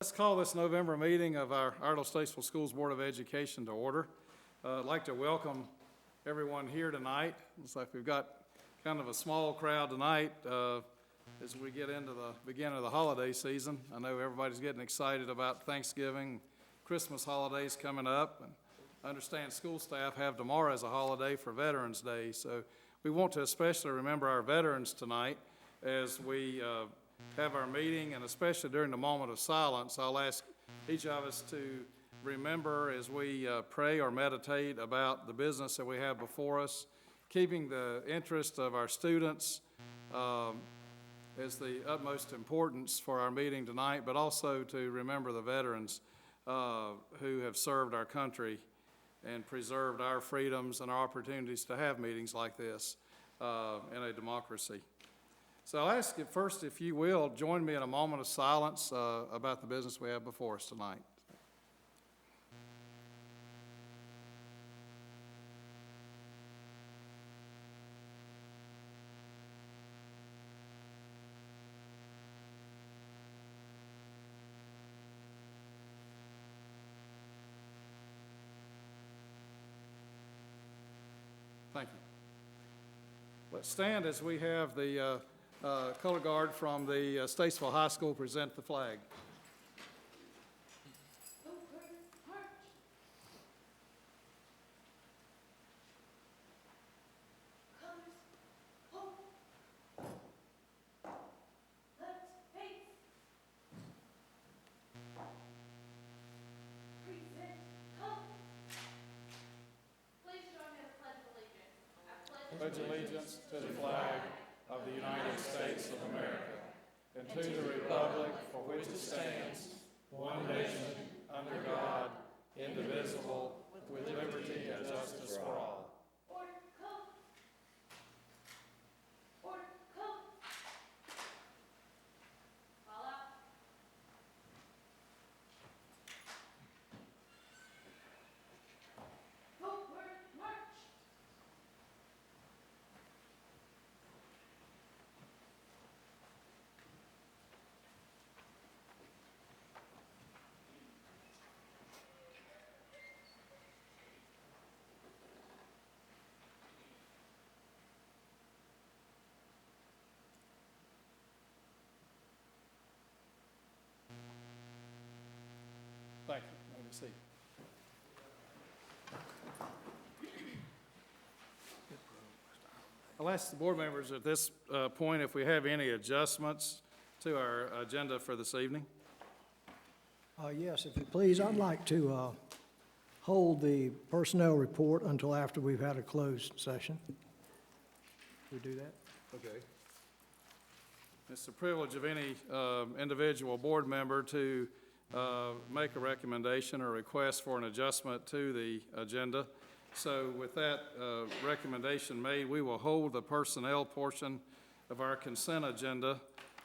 Let's call this November meeting of our Iredell-Statesville Schools Board of Education to order. I'd like to welcome everyone here tonight. Looks like we've got kind of a small crowd tonight as we get into the beginning of the holiday season. I know everybody's getting excited about Thanksgiving, Christmas holidays coming up, and I understand school staff have tomorrow as a holiday for Veterans Day, so we want to especially remember our veterans tonight as we have our meeting, and especially during the moment of silence. I'll ask each of us to remember as we pray or meditate about the business that we have before us, keeping the interest of our students as the utmost importance for our meeting tonight, but also to remember the veterans who have served our country and preserved our freedoms and our opportunities to have meetings like this in a democracy. So I'll ask you first, if you will, join me in a moment of silence about the business we have before us tonight. Thank you. Let's stand as we have the color guard from the Statesville High School present the flag. Pledge allegiance to the flag of the United States of America and to the republic for which it stands, one nation, under God, indivisible, with liberty and justice for all. Thank you. Have a seat. I'll ask the board members at this point if we have any adjustments to our agenda for this evening. Yes, if you please, I'd like to hold the personnel report until after we've had a closed session. We do that? Okay. It's the privilege of any individual board member to make a recommendation or request for an adjustment to the agenda. So with that recommendation made, we will hold the personnel portion of our consent agenda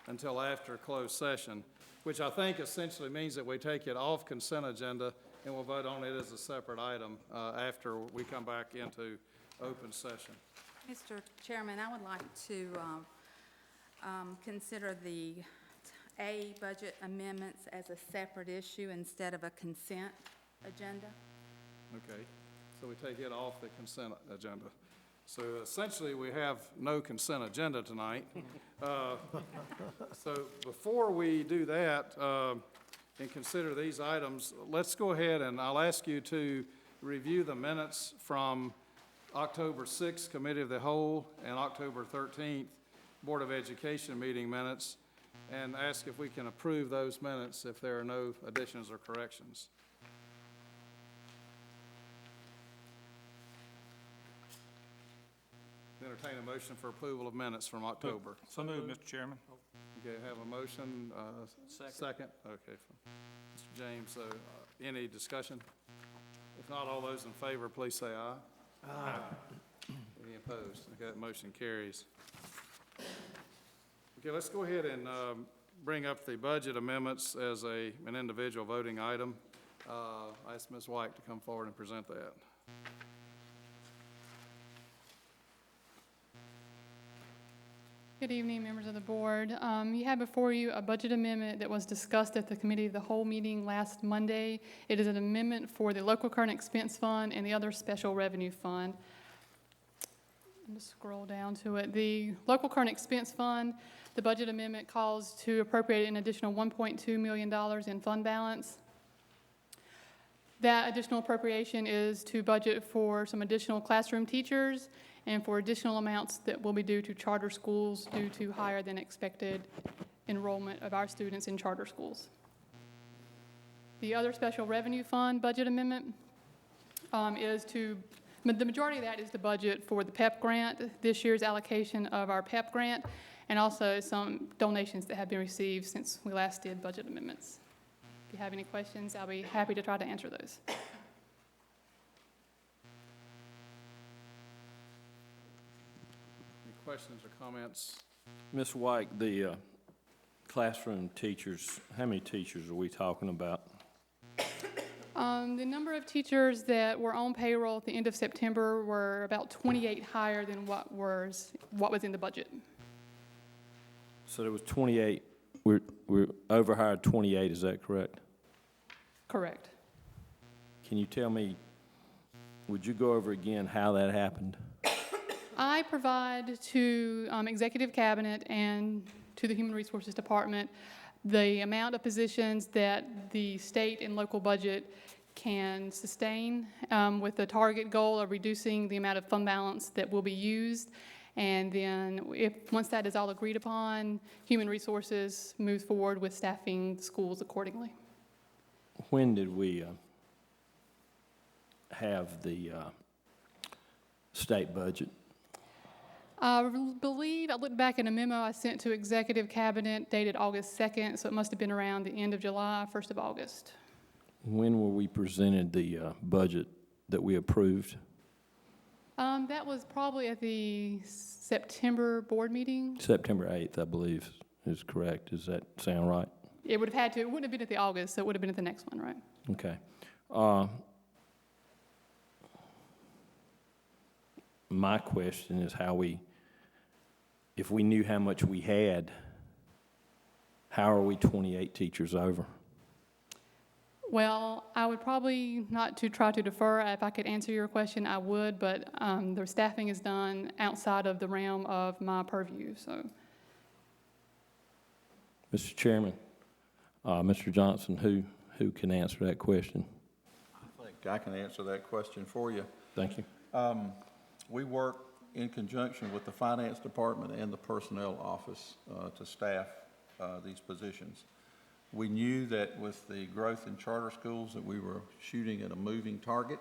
until after closed session, which I think essentially means that we take it off consent agenda and we'll vote on it as a separate item after we come back into open session. Mr. Chairman, I would like to consider the budget amendments as a separate issue instead of a consent agenda. Okay, so we take it off the consent agenda. So essentially we have no consent agenda tonight. So before we do that and consider these items, let's go ahead and I'll ask you to review the minutes from October 6th Committee of the Whole and October 13th Board of Education meeting minutes, and ask if we can approve those minutes if there are no additions or corrections. Entertain a motion for approval of minutes from October. So moved, Mr. Chairman. Okay, have a motion. Second. Okay, Mr. James. So, any discussion? If not, all those in favor, please say aye. Aye. Any opposed? Okay, that motion carries. Okay, let's go ahead and bring up the budget amendments as an individual voting item. I ask Ms. White to come forward and present that. Good evening, members of the board. You have before you a budget amendment that was discussed at the committee of the whole meeting last Monday. It is an amendment for the local current expense fund and the other special revenue fund. I'm just scroll down to it. The local current expense fund, the budget amendment calls to appropriate an additional $1.2 million in fund balance. That additional appropriation is to budget for some additional classroom teachers and for additional amounts that will be due to charter schools due to higher than expected enrollment of our students in charter schools. The other special revenue fund budget amendment the majority of that is the budget for the PEP grant, this year's allocation of our PEP grant, and also some donations that have been received since we last did budget amendments. If you have any questions, I'll be happy to try to answer those. Any questions or comments? Ms. White, the classroom teachers, how many teachers are we talking about? The number of teachers that were on payroll at the end of September were about 28 higher than what was in the budget. So there was 28, we're overhired 28, is that correct? Correct. Can you tell me, would you go over again how that happened? I provide to Executive Cabinet and to the Human Resources Department the amount of positions that the state and local budget can sustain with the target goal of reducing the amount of fund balance that will be used. And then once that is all agreed upon, Human Resources moves forward with staffing the schools accordingly. When did we have the state budget? I believe, I looked back in a memo I sent to Executive Cabinet dated August 2nd, so it must have been around the end of July, 1st of August. When were we presented the budget that we approved? That was probably at the September board meeting. September 8th, I believe, is correct. Does that sound right? It would have had to, it wouldn't have been at the August, so it would have been at the next one, right? Okay. My question is if we knew how much we had, how are we 28 teachers over? Well, I would probably not to try to defer. If I could answer your question, I would, but the staffing is done outside of the realm of my purview, so. Mr. Chairman, Mr. Johnson, who can answer that question? I think I can answer that question for you. Thank you. We work in conjunction with the Finance Department and the Personnel Office to staff these positions. We knew that with the growth in charter schools that we were shooting at a moving target.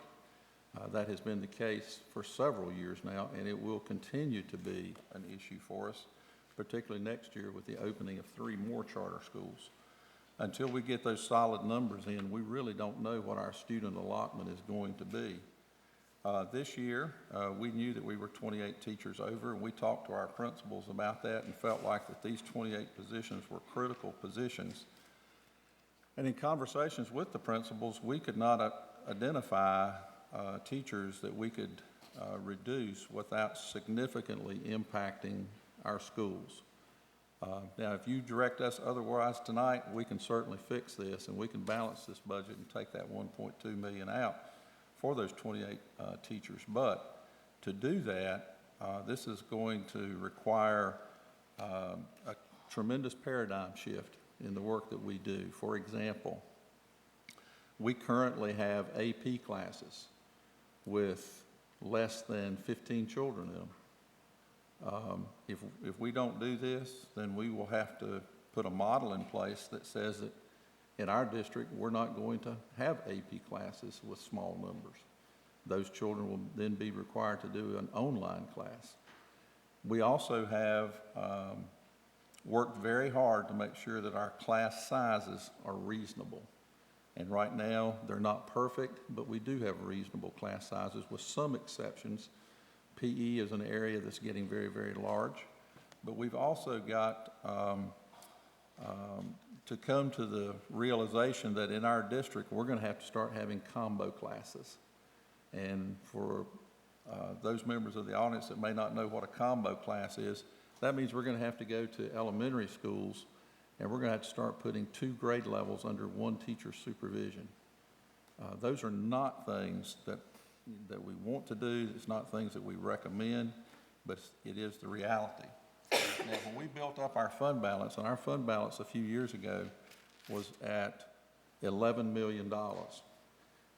That has been the case for several years now, and it will continue to be an issue for us, particularly next year with the opening of 3 more charter schools. Until we get those solid numbers in, we really don't know what our student allotment is going to be. This year, we knew that we were 28 teachers over, and we talked to our principals about that and felt like that these 28 positions were critical positions. And in conversations with the principals, we could not identify teachers that we could reduce without significantly impacting our schools. Now, if you direct us otherwise tonight, we can certainly fix this, and we can balance this budget and take that $1.2 million out for those 28 teachers. But to do that, this is going to require a tremendous paradigm shift in the work that we do. For example, we currently have AP classes with less than 15 children in them. If we don't do this, then we will have to put a model in place that says that in our district, we're not going to have AP classes with small numbers. Those children will then be required to do an online class. We also have worked very hard to make sure that our class sizes are reasonable. And right now, they're not perfect, but we do have reasonable class sizes with some exceptions. PE is an area that's getting very, very large. But we've also got to come to the realization that in our district, we're going to have to start having combo classes. And for those members of the audience that may not know what a combo class is, That means we're gonna have to go to elementary schools, and we're gonna have to start putting 2 grade levels under 1 teacher's supervision. Those are not things that we want to do. It's not things that we recommend, but it is the reality. Now, when we built up our fund balance, and our fund balance a few years ago was at $11 million.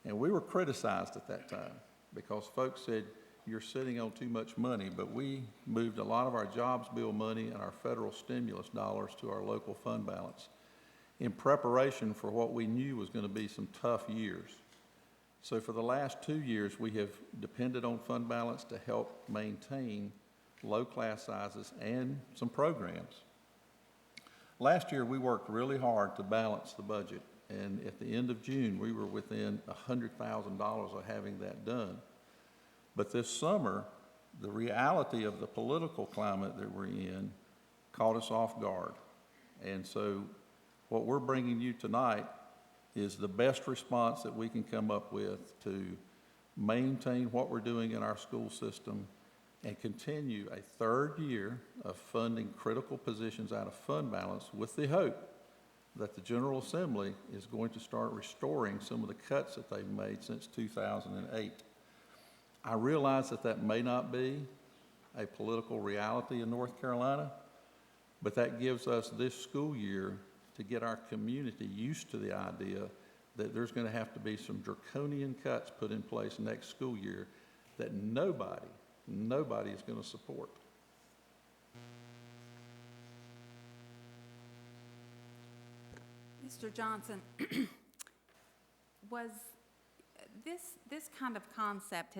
And we were criticized at that time because folks said, you're sitting on too much money, but we moved a lot of our jobs bill money and our federal stimulus dollars to our local fund balance in preparation for what we knew was going to be some tough years. So for the last 2 years, we have depended on fund balance to help maintain low class sizes and some programs. Last year, we worked really hard to balance the budget, and at the end of June, we were within $100,000 of having that done. But this summer, the reality of the political climate that we're in caught us off guard. And so what we're bringing you tonight is the best response that we can come up with to maintain what we're doing in our school system and continue a 3rd year of funding critical positions out of fund balance with the hope that the General Assembly is going to start restoring some of the cuts that they've made since 2008. I realize that that may not be a political reality in North Carolina, but that gives us this school year to get our community used to the idea that there's going to have to be some draconian cuts put in place next school year that nobody is going to support. Mr. Johnson, was this kind of concept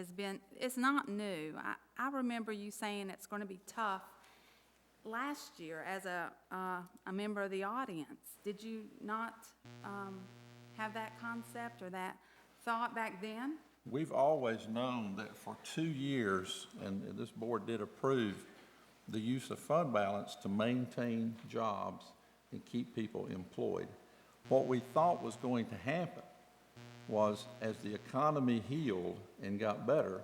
it's not new. I remember you saying it's going to be tough last year as a member of the audience. Did you not have that concept or that thought back then? We've always known that for 2 years, and this board did approve the use of fund balance to maintain jobs and keep people employed. What we thought was going to happen was as the economy healed and got better,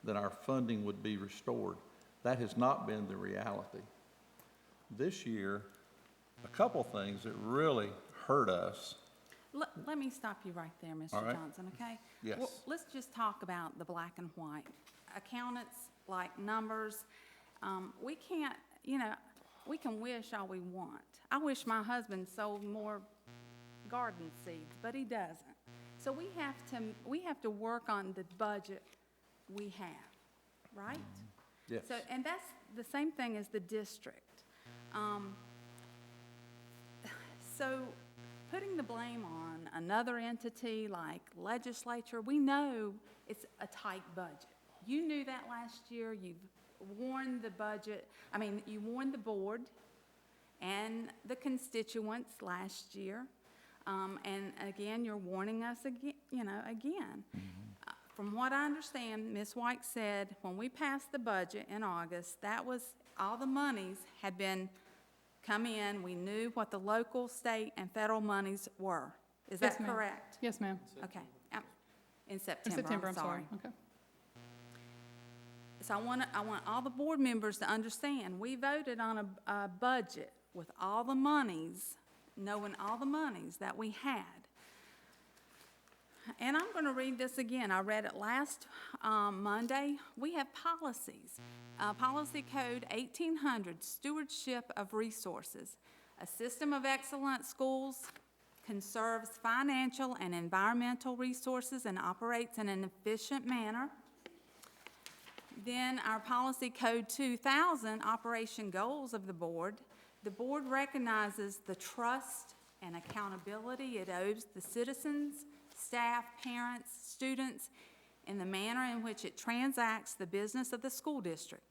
then our funding would be restored. That has not been the reality. This year, a couple things that really hurt us. Let me stop you right there, Mr. All right. Johnson, okay? Yes. Well, let's just talk about the black and white. Accountants like numbers. We can't, we can wish all we want. I wish my husband sold more garden seeds, but he doesn't. So we have to work on the budget we have, right? Yes. So, and that's the same thing as the district. So putting the blame on another entity like legislature, we know it's a tight budget. You knew that last year. You've warned you warned the board and the constituents last year. And again, you're warning us again, again. From what I understand, Ms. White said when we passed the budget in August, that was all the monies had been come in. We knew what the local, state, and federal monies were. Is Yes, that ma'am. correct? Yes, ma'am. Okay. In In September, September, I'm sorry. Okay. So I want all the board members to understand, we voted on a budget with all the monies, knowing all the monies that we had. And I'm going to read this again. I read it last Monday. We have policies. Policy Code 1800, Stewardship of Resources. A system of excellent schools conserves financial and environmental resources and operates in an efficient manner. Then our Policy Code 2000, Operation Goals of the board. The board recognizes the trust and accountability it owes the citizens, staff, parents, students, in the manner in which it transacts the business of the school district.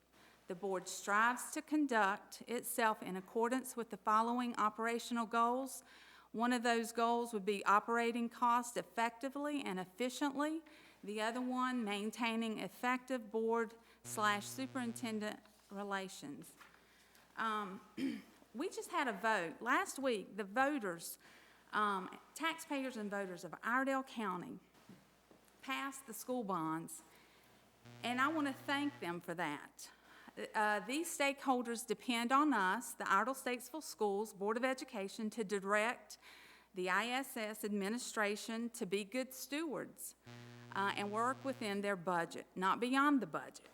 The board strives to conduct itself in accordance with the following operational goals. One of those goals would be operating costs effectively and efficiently. The other one, maintaining effective board/superintendent relations. We just had a vote. Last week, the voters, taxpayers and voters of Iredell County passed the school bonds, and I want to thank them for that. These stakeholders depend on us, the Iredell-Statesville Schools Board of Education, to direct the ISS administration to be good stewards and work within their budget, not beyond the budget.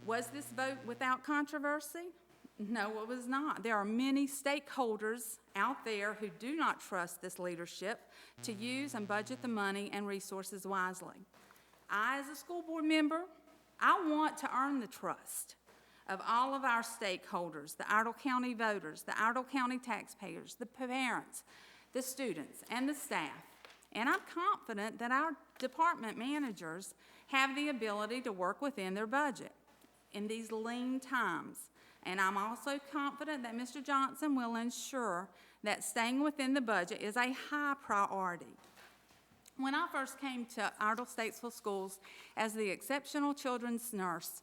Was this vote without controversy? No, it was not. There are many stakeholders out there who do not trust this leadership to use and budget the money and resources wisely. I, as a school board member, I want to earn the trust of all of our stakeholders, the Iredell County voters, the Iredell County taxpayers, the parents, the students, and the staff. And I'm confident that our department managers have the ability to work within their budget in these lean times. And I'm also confident that Mr. Johnson will ensure that staying within the budget is a high priority. When I first came to Iredell-Statesville Schools as the exceptional children's nurse,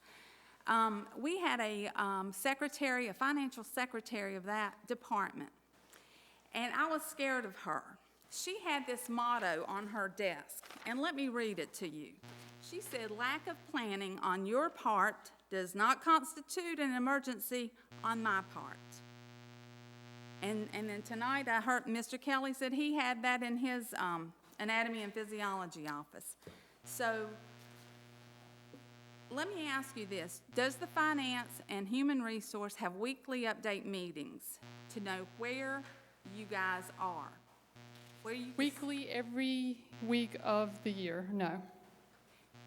we had a secretary, a financial secretary of that department, and I was scared of her. She had this motto on her desk, and let me read it to you. She said, "Lack of planning on your part does not constitute an emergency on my part." And then tonight I heard Mr. Kelly said he had that in his anatomy and physiology office. So let me ask you this. Does the Finance and Human Resource have weekly update meetings to know where you guys are? Where you Weekly, every week of the year, no.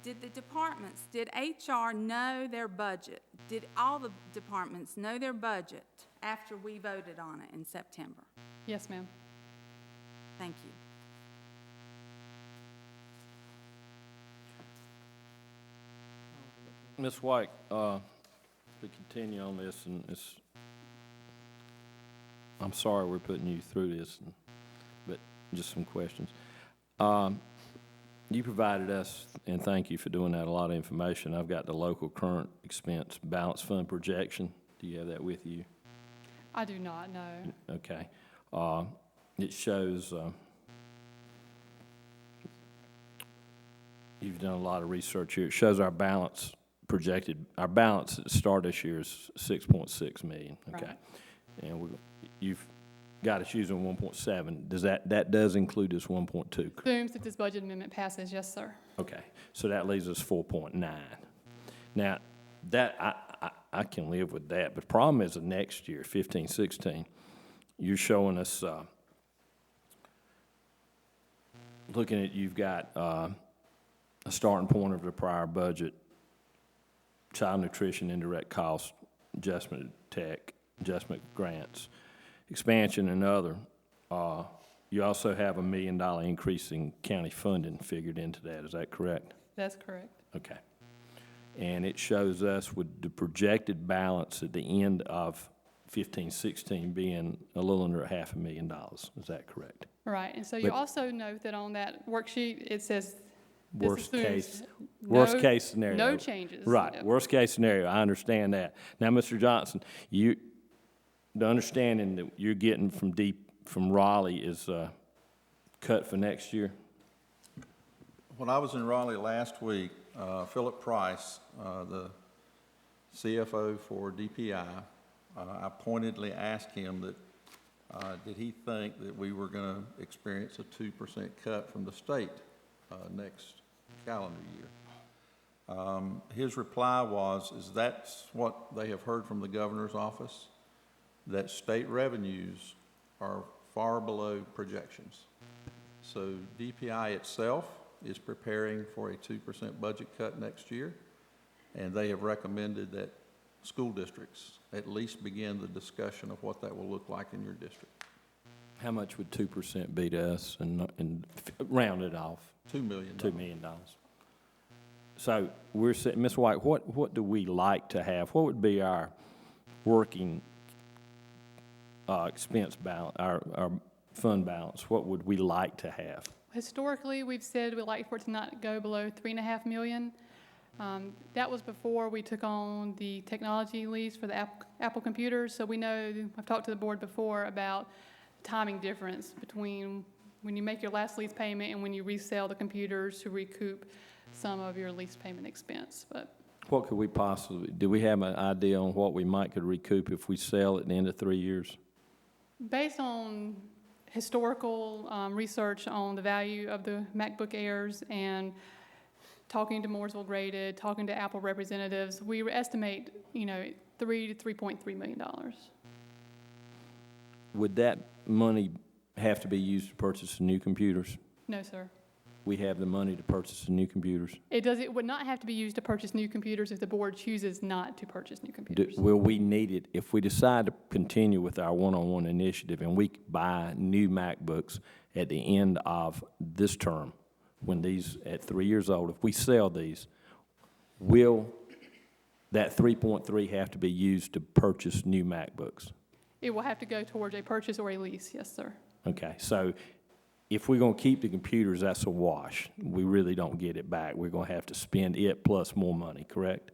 Did the departments, did HR know their budget? Did all the departments know their budget after we voted on it in September? Yes, ma'am. Thank you. Ms. White, to continue on this, and I'm sorry we're putting you through this, but just some questions. You provided us, and thank you for doing that, a lot of information. I've got the local current expense balance fund projection. Do you have that with you? I do not, no. Okay. It shows, you've done a lot of research here. It shows our balance projected, our balance at the start of this year is 6.6 million, okay? Right. And you've got us using 1.7. Does that does include this 1.2? Assumes that this budget amendment passes, yes, sir. Okay, so that leaves us 4.9. Now, that, I can live with that, but the problem is the next year, 15, 16, you're showing us, looking at, you've got a starting point of the prior budget, child nutrition, indirect cost, adjustment tech, adjustment grants, expansion and other. You also have $1 million increase in county funding figured into that, is that correct? That's correct. Okay. And it shows us with the projected balance at the end of 15, 16 being a little under $500,000, is that correct? Right, and so you But- also note that on that worksheet, it says this Worst assumes case, no- worst case scenario. No changes. Right, Yep. worst case scenario, I understand that. Now, Mr. Johnson, the understanding that you're getting from Raleigh is cut for next year? When I was in Raleigh last week, Philip Price, the CFO for DPI, I pointedly asked him that, did he think that we were going to experience a 2% cut from the state next calendar year? His reply is that's what they have heard from the governor's office, that state revenues are far below projections. So DPI itself is preparing for a 2% budget cut next year, and they have recommended that school districts at least begin the discussion of what that will look like in your district. How much would 2% be to us and round it off? $2 million. $2 million. So we're saying, Ms. White, what do we like to have? What would be our working expense balance, our fund balance? What would we like to have? Historically, we've said we'd like for it to not go below $3.5 million. That was before we took on the technology lease for the Apple computers. So we know, I've talked to the board before about the timing difference between when you make your last lease payment and when you resell the computers to recoup some of your lease payment expense. But What could we possibly, do we have an idea on what we might could recoup if we sell at the end of 3 years? Based on historical research on the value of the MacBook Airs and talking to Mooresville Graded, talking to Apple representatives, we estimate, $3 to $3.3 million. Would that money have to be used to purchase new computers? No, sir. We have the money to purchase the new computers. It would not have to be used to purchase new computers if the board chooses not to purchase new computers. Will we need it, if we decide to continue with our one-on-one initiative and we buy new MacBooks at the end of this term, when these, at 3 years old, if we sell these, will that 3.3 have to be used to purchase new MacBooks? It will have to go towards a purchase or a lease, yes, sir. Okay, so if we're gonna keep the computers, that's a wash. We really don't get it back. We're gonna have to spend it plus more money, correct?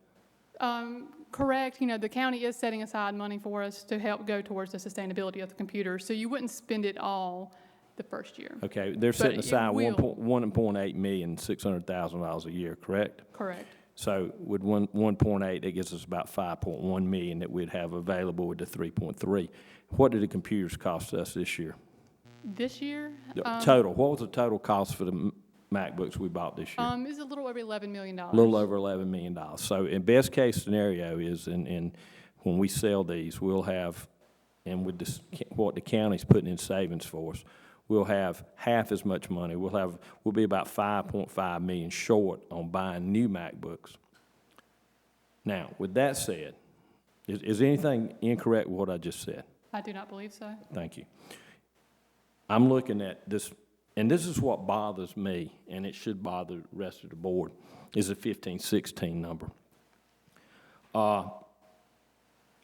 Correct. The county is setting aside money for us to help go towards the sustainability of the computers, so you wouldn't spend it all the first year. Okay, they're setting But it aside will. $1.8 million, $600,000 a year, correct? Correct. So with 1.8, that gives us about 5.1 million that we'd have available with the 3.3. What did the computers cost us this year? This year, Total, what was the total cost for the MacBooks we bought this year? is a little over $11 million. A little over $11 million. So in best case scenario is, in when we sell these, we'll have, and with this, what the county's putting in savings for us, we'll have half as much money. We'll be about 5.5 million short on buying new MacBooks. Now, with that said, is anything incorrect with what I just said? I do not believe so. Thank you. I'm looking at this, and this is what bothers me, and it should bother the rest of the board, is the 15-16 number.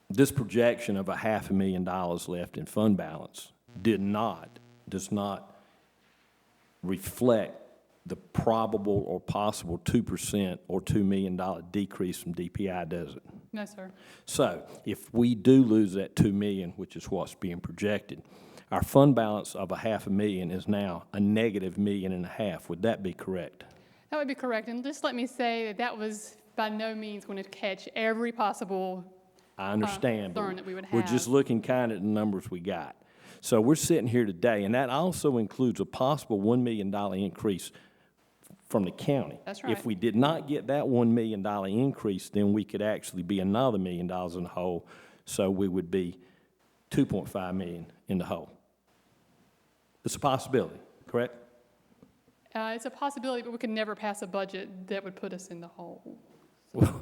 This projection of $500,000 left in fund balance does not reflect the probable or possible 2% or $2 million decrease from DPI, does it? No, sir. So if we do lose that $2 million, which is what's being projected, our fund balance of $500,000 is now a negative $1.5 million. Would that be correct? That would be correct. And just let me say that was by no means going to catch every possible I understand, concern but that we would we're have. just looking kind of at the numbers we got. So we're sitting here today, and that also includes a possible $1 million increase from the county. That's right. If we did not get that $1 million increase, then we could actually be another $1 million in the hole, so we would be $2.5 million in the hole. It's a possibility, correct? It's a possibility, but we could never pass a budget that would put us in the hole. Well,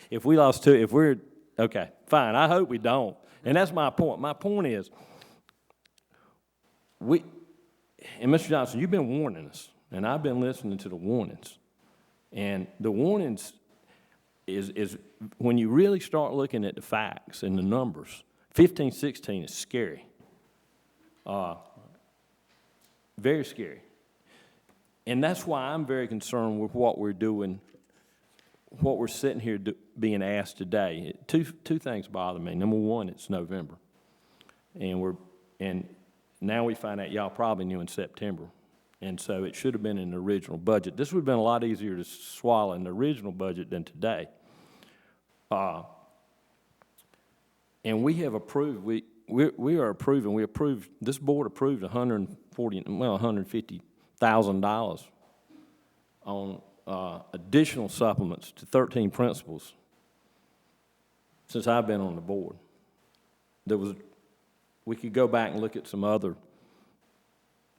if we lost two, if we're, okay, fine, I hope we don't. And that's my point. My point is, and Mr. Johnson, you've been warning us, and I've been listening to the warnings. And the warnings is when you really start looking at the facts and the numbers, 15-16 is scary. Very scary. And that's why I'm very concerned with what we're doing, what we're sitting here being asked today. Two things bother me. Number one, it's November. And now we find out y'all probably knew in September. And so it should have been in the original budget. This would have been a lot easier to swallow in the original budget than today. And we have approved, we are approving, this board approved $150,000 on additional supplements to 13 principals since I've been on the board. We could go back and look at some other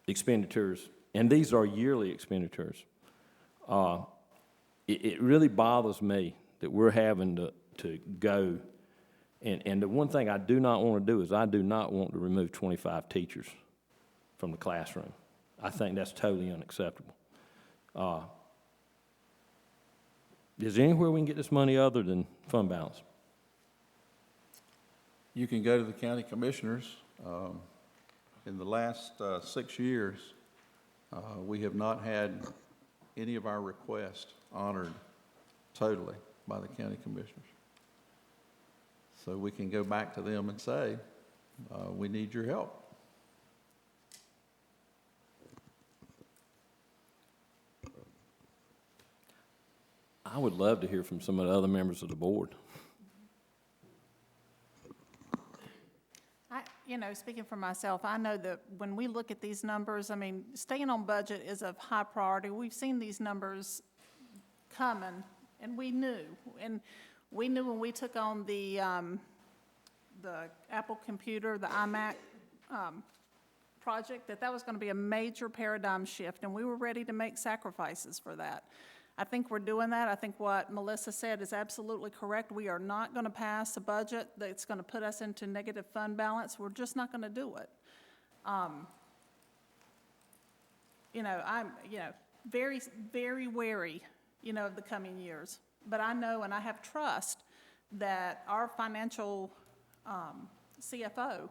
expenditures, and these are yearly expenditures. It really bothers me that we're having to go, and the one thing I do not want to do is I do not want to remove 25 teachers from the classroom. I think that's totally unacceptable. Is there anywhere we can get this money other than fund balance? You can go to the county commissioners. In the last 6 years, we have not had any of our requests honored totally by the county commissioners. So we can go back to them and say, we need your help. I would love to hear from some of the other members of the board. Speaking for myself, I know that when we look at these numbers, I mean, staying on budget is of high priority. We've seen these numbers coming, and we knew. And we knew when we took on the Apple computer, the iMac project, that was going to be a major paradigm shift, and we were ready to make sacrifices for that. I think we're doing that. I think what Melissa said is absolutely correct. We are not going to pass a budget that's going to put us into negative fund balance. We're just not going to do it. I'm, very, very wary, of the coming years. But I know and I have trust that our financial CFO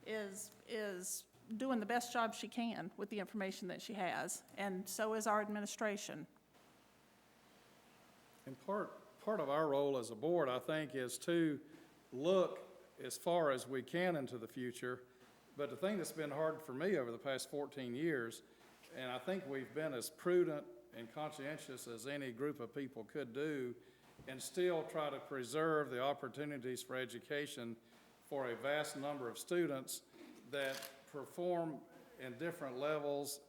is doing the best job she can with the information that she has, and so is our administration. And part of our role as a board, I think, is to look as far as we can into the future. But the thing that's been hard for me over the past 14 years, and I think we've been as prudent and conscientious as any group of people could do, and still try to preserve the opportunities for education for a vast number of students that perform in different levels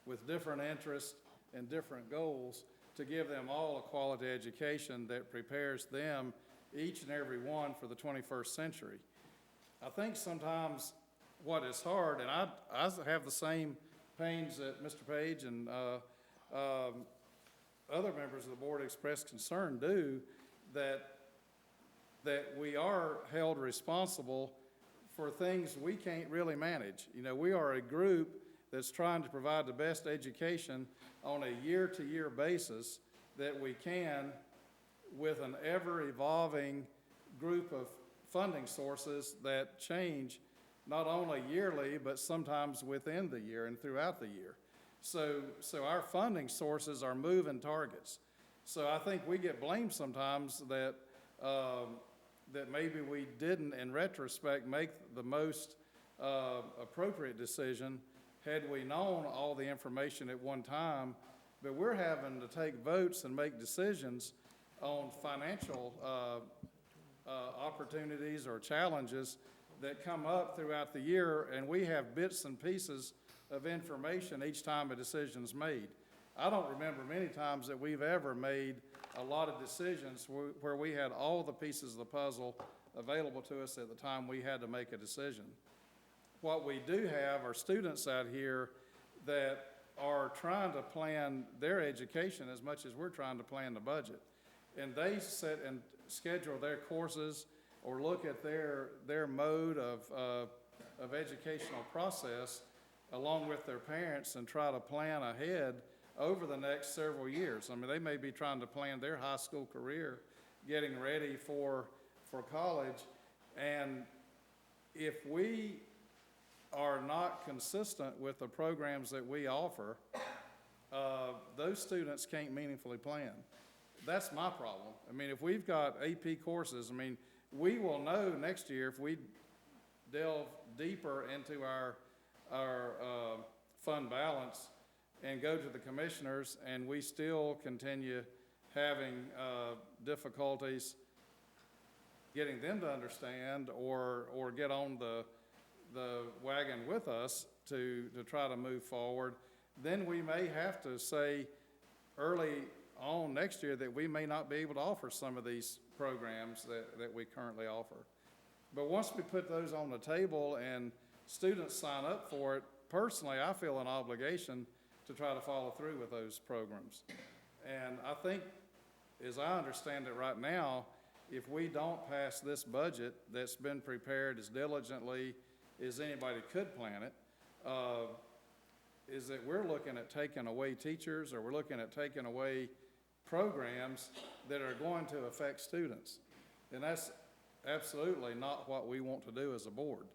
with different interests and different goals, to give them all a quality education that prepares them, each and every one, for the 21st century. I think sometimes what is hard, and I have the same pains that Mr. Page and other members of the board expressed concern do, that we are held responsible for things we can't really manage. We are a group that's trying to provide the best education on a year-to-year basis that we can, with an ever-evolving group of funding sources that change not only yearly, but sometimes within the year and throughout the year. So our funding sources are moving targets. So I think we get blamed sometimes that maybe we didn't, in retrospect, make the most appropriate decision had we known all the information at one time. But we're having to take votes and make decisions on financial opportunities or challenges that come up throughout the year, and we have bits and pieces of information each time a decision's made. I don't remember many times that we've ever made a lot of decisions where we had all the pieces of the puzzle available to us at the time we had to make a decision. What we do have are students out here that are trying to plan their education as much as we're trying to plan the budget. And they set and schedule their courses or look at their mode of educational process along with their parents and try to plan ahead over the next several years. I mean, they may be trying to plan their high school career, getting ready for college. And if we are not consistent with the programs that we offer, those students can't meaningfully plan. That's my problem. I mean, if we've got AP courses, we will know next year if we delve deeper into our fund balance and go to the commissioners and we still continue having difficulties getting them to understand or get on the wagon with us to try to move forward, then we may have to say early on next year that we may not be able to offer some of these programs that we currently offer. But once we put those on the table and students sign up for it, personally, I feel an obligation to try to follow through with those programs. And I think, as I understand it right now, if we don't pass this budget that's been prepared as diligently as anybody could plan it, is that we're looking at taking away teachers, or we're looking at taking away programs that are going to affect students. And that's absolutely not what we want to do as a board.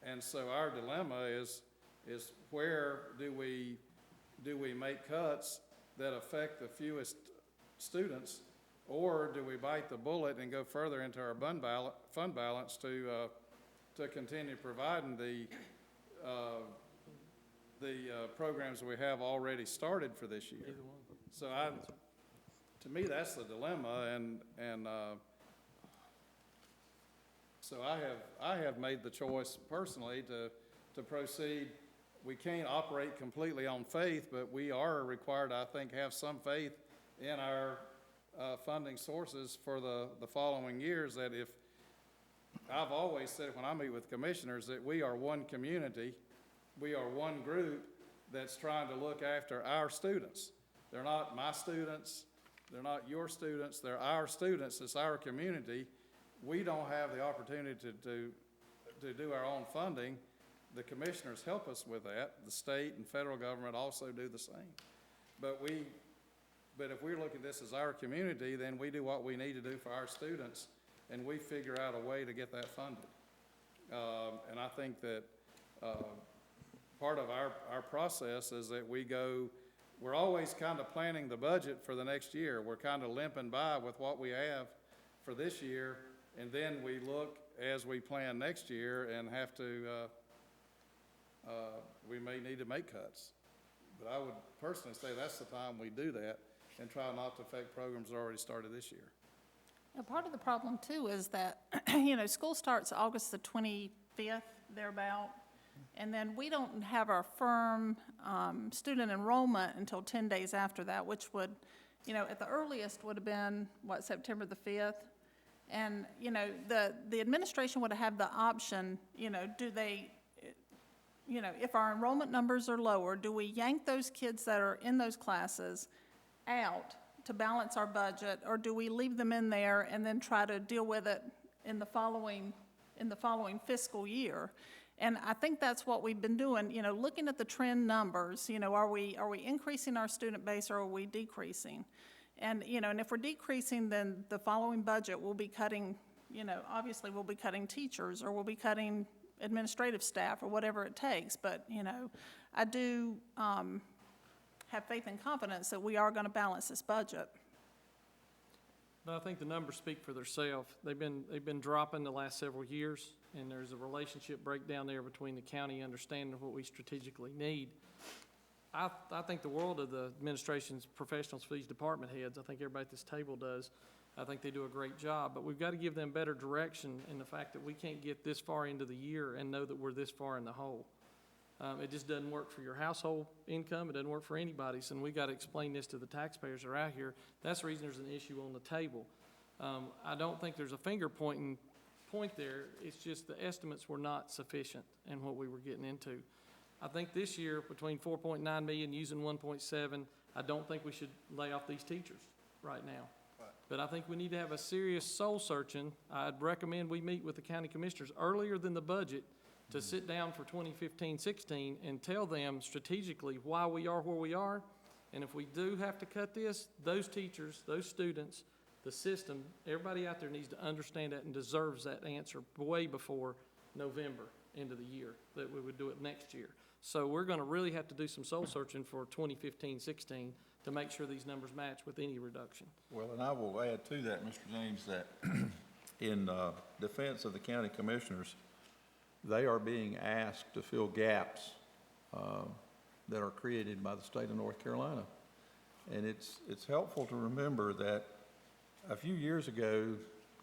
And so our dilemma is where do we make cuts that affect the fewest students, or do we bite the bullet and go further into our fund balance to continue providing the programs we have already started for this year? So to me, that's the dilemma, and so I have made the choice personally to proceed. We can't operate completely on faith, but we are required, I think, have some faith in our funding sources for the following years. That if, I've always said when I meet with commissioners that we are one community, we are one group that's trying to look after our students. They're not my students, they're not your students, they're our students, it's our community. We don't have the opportunity to do our own funding. The commissioners help us with that. The state and federal government also do the same. But if we look at this as our community, then we do what we need to do for our students, and we figure out a way to get that funded. And I think that part of our process is that we're always kind of planning the budget for the next year. We're kind of limping by with what we have for this year, and then we look as we plan next year and have to, we may need to make cuts. But I would personally say that's the time we do that and try not to affect programs that already started this year. Now, part of the problem too is that, school starts August the 25th, thereabout, and then we don't have our firm student enrollment until 10 days after that, which would, at the earliest would have been, September the 5th? And, the administration would have the option, do they, if our enrollment numbers are lower, do we yank those kids that are in those classes out to balance our budget, or do we leave them in there and then try to deal with it in the following fiscal year? And I think that's what we've been doing, looking at the trend numbers, are we increasing our student base or are we decreasing? And, and if we're decreasing, then the following budget will be cutting, obviously we'll be cutting teachers, or we'll be cutting administrative staff, or whatever it takes. But, I do have faith and confidence that we are going to balance this budget. No, I think the numbers speak for themselves. They've been dropping the last several years, and there's a relationship breakdown there between the county understanding of what we strategically need. I think the world of the administration's professionals for these department heads. I think everybody at this table does. I think they do a great job, but we've got to give them better direction in the fact that we can't get this far into the year and know that we're this far in the hole. It just doesn't work for your household income. It doesn't work for anybody's, and we got to explain this to the taxpayers that are out here. That's the reason there's an issue on the table. I don't think there's a finger pointing point there. It's just the estimates were not sufficient in what we were getting into. I think this year, between 4.9 million using 1.7, I don't think we should lay off these teachers right now. Right. But I think we need to have a serious soul searching. I'd recommend we meet with the county commissioners earlier than the budget to sit down for 2015-16 and tell them strategically why we are where we are. And if we do have to cut this, those teachers, those students, the system, everybody out there needs to understand that and deserves that answer way before November, end of the year, that we would do it next year. So we're going to really have to do some soul searching for 2015-16 to make sure these numbers match with any reduction. Well, and I will add to that, Mr. James, that in defense of the county commissioners, they are being asked to fill gaps that are created by the state of North Carolina. And it's helpful to remember that a few years ago,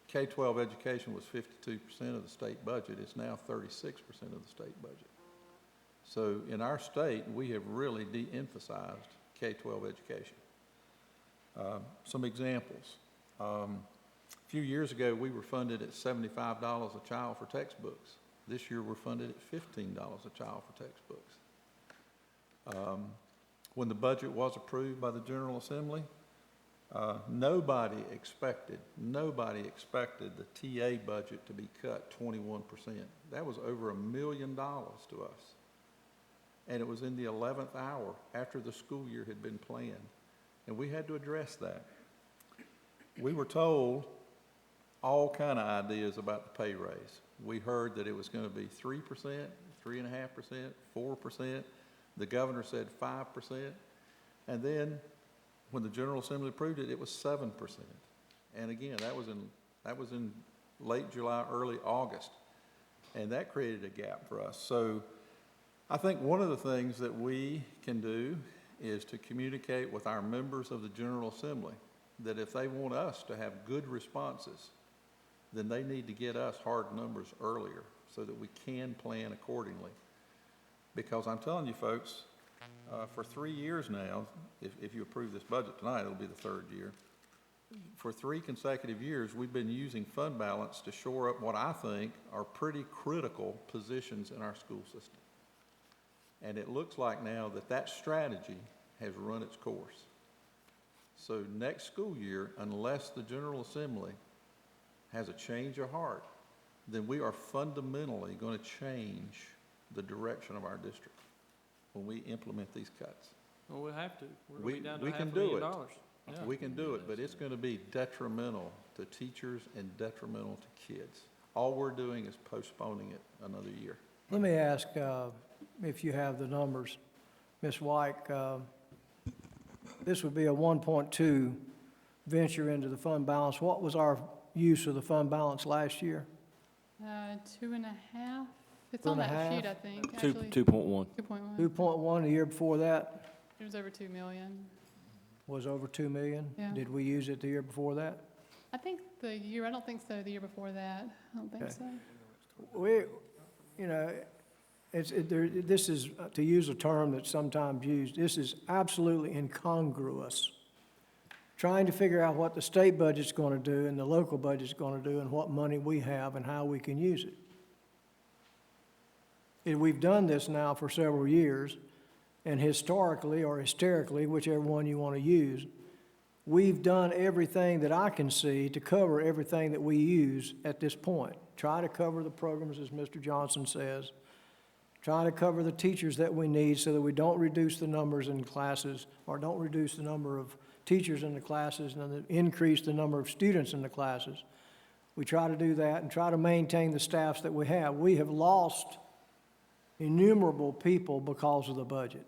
K-12 education was 52% of the state budget. It's now 36% of the state budget. So in our state, we have really de-emphasized K-12 education. Some examples. A few years ago, we were funded at $75 a child for textbooks. This year, we're funded at $15 a child for textbooks. When the budget was approved by the General Assembly, nobody expected the TA budget to be cut 21%. That was over $1 million to us. And it was in the 11th hour after the school year had been planned. And we had to address that. We were told all kind of ideas about the pay raise. We heard that it was going to be 3%, 3.5%, 4%. The governor said 5%. And then when the General Assembly approved it, it was 7%. And again, that was in late July, early August. And that created a gap for us. So I think one of the things that we can do is to communicate with our members of the General Assembly that if they want us to have good responses, then they need to get us hard numbers earlier so that we can plan accordingly. Because I'm telling you, folks, for 3 years now, if you approve this budget tonight, it'll be the third year. For 3 consecutive years, we've been using fund balance to shore up what I think are pretty critical positions in our school system. And it looks like now that that strategy has run its course. So next school year, unless the General Assembly has a change of heart, then we are fundamentally going to change the direction of our district when we implement these cuts. Well, we'll have to. We're We- going to be down to we can do $500,000. Yeah. We can do it, but it's going to be detrimental to teachers and detrimental to kids. All we're doing is postponing it another year. Let me ask, if you have the numbers, Ms. White, this would be a 1.2 venture into the fund balance. What was our use of the fund balance last year? 2.5. It's on that 2.5? sheet, I think, Two, actually. 2.1. 2.1. 2.1 the year before that It was over 2 million. was over 2 million? Yeah. Did we use it the year before that? I think I don't think so, the year before that. I don't think Okay. so. We, you know, this is, to use a term that's sometimes used, this is absolutely incongruous. Trying to figure out what the state budget's going to do and the local budget's going to do and what money we have and how we can use it. And we've done this now for several years, and historically or hysterically, whichever one you want to use, we've done everything that I can see to cover everything that we use at this point. Try to cover the programs, as Mr. Johnson says. Try to cover the teachers that we need so that we don't reduce the numbers in classes or don't reduce the number of teachers in the classes and then increase the number of students in the classes. We try to do that and try to maintain the staffs that we have. We have lost innumerable people because of the budget,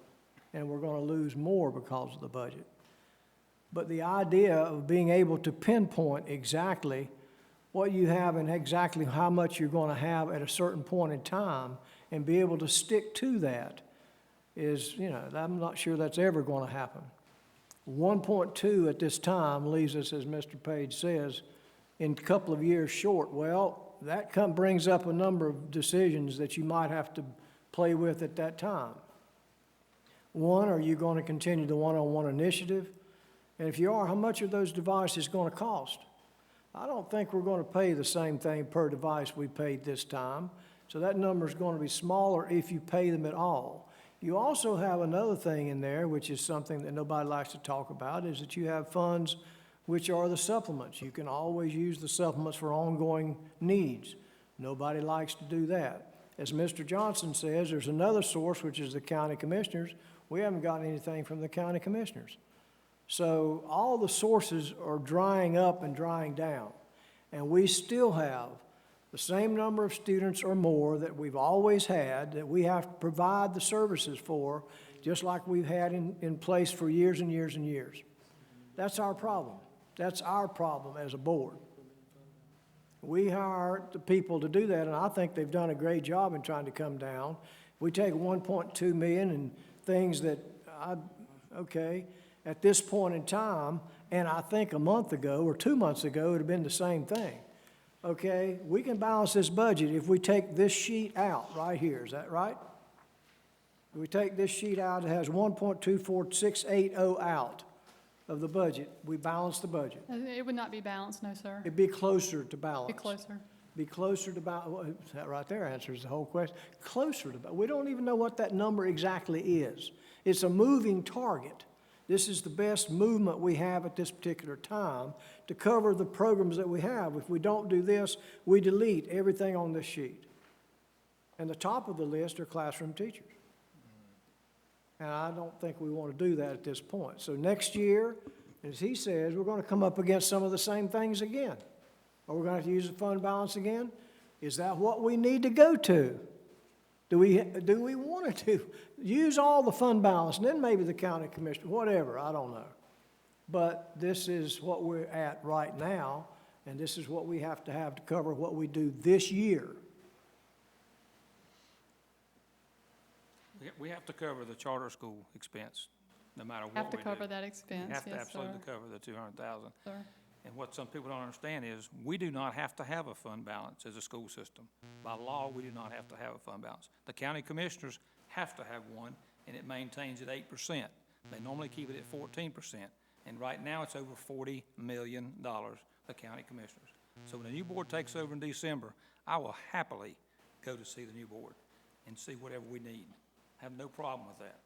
and we're going to lose more because of the budget. But the idea of being able to pinpoint exactly what you have and exactly how much you're going to have at a certain point in time and be able to stick to that is, you know, I'm not sure that's ever going to happen. 1.2 at this time leaves us, as Mr. Page says, in a couple of years short. Well, that brings up a number of decisions that you might have to play with at that time. One, are you going to continue the one-on-one initiative? And if you are, how much are those devices going to cost? I don't think we're going to pay the same thing per device we paid this time. So that number is going to be smaller if you pay them at all. You also have another thing in there, which is something that nobody likes to talk about, is that you have funds which are the supplements. You can always use the supplements for ongoing needs. Nobody likes to do that. As Mr. Johnson says, there's another source, which is the county commissioners. We haven't gotten anything from the county commissioners. So all the sources are drying up and drying down. And we still have the same number of students or more that we've always had, that we have to provide the services for, just like we've had in place for years and years and years. That's our problem. That's our problem as a board. We hire the people to do that, and I think they've done a great job in trying to come down. We take 1.2 million and things that, at this point in time, and I think a month ago or 2 months ago, it would have been the same thing. Okay, we can balance this budget if we take this sheet out right here. Is that right? If we take this sheet out, it has 1.24680 out of the budget. We balance the budget. It would not be balanced, no, sir. It'd be closer to balance. Be closer. Be closer to balance. That right there answers the whole question. Closer to balance. We don't even know what that number exactly is. It's a moving target. This is the best movement we have at this particular time to cover the programs that we have. If we don't do this, we delete everything on this sheet. And the top of the list are classroom teachers. And I don't think we want to do that at this point. So next year, as he says, we're going to come up against some of the same things again. Or we're going to have to use the fund balance again. Is that what we need to go to? Do we want to use all the fund balance and then maybe the county commissioner, whatever, I don't know. But this is what we're at right now, and this is what we have to cover what we do this year. We have to cover the charter school expense. no matter what Have to we cover do. that We expense, have to yes, absolutely sir. cover the 200,000. Sir. And what some people don't understand is, we do not have to have a fund balance as a school system. By law, we do not have to have a fund balance. The county commissioners have to have one, and it maintains at 8%. They normally keep it at 14%, and right now it's over $40 million, the county commissioners. So when the new board takes over in December, I will happily go to see the new board and see whatever we need. Have no problem with that.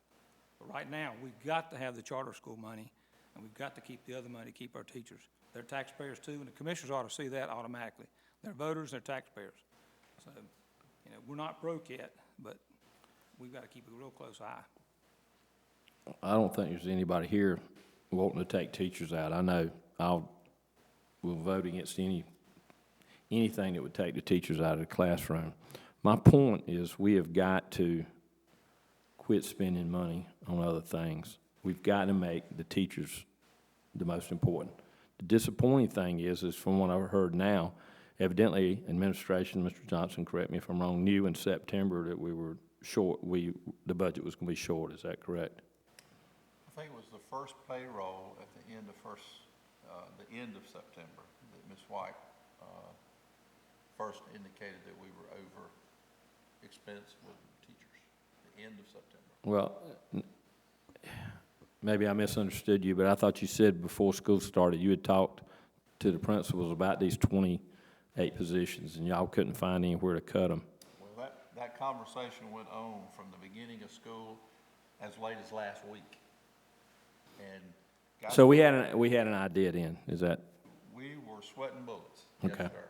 But right now, we've got to have the charter school money, and we've got to keep the other money, keep our teachers. They're taxpayers too, and the commissioners ought to see that automatically. They're voters, they're taxpayers. So, we're not broke yet, but we've got to keep a real close eye. I don't think there's anybody here wanting to take teachers out. I know will vote against anything that would take the teachers out of the classroom. My point is, we have got to quit spending money on other things. We've got to make the teachers the most important. The disappointing thing is from what I've heard now, evidently administration, Mr. Johnson, correct me if I'm wrong, knew in September that we were short, the budget was going to be short. Is that correct? I think it was the first payroll at the end of the end of September that Ms. White first indicated that we were over expense with teachers, the end of September. Well, maybe I misunderstood you, but I thought you said before school started, you had talked to the principals about these 28 positions, and y'all couldn't find anywhere to cut them. Well, that conversation went on from the beginning of school as late as last week. And So we had an idea then, is that? we were sweating bullets. Okay. Yes, sir.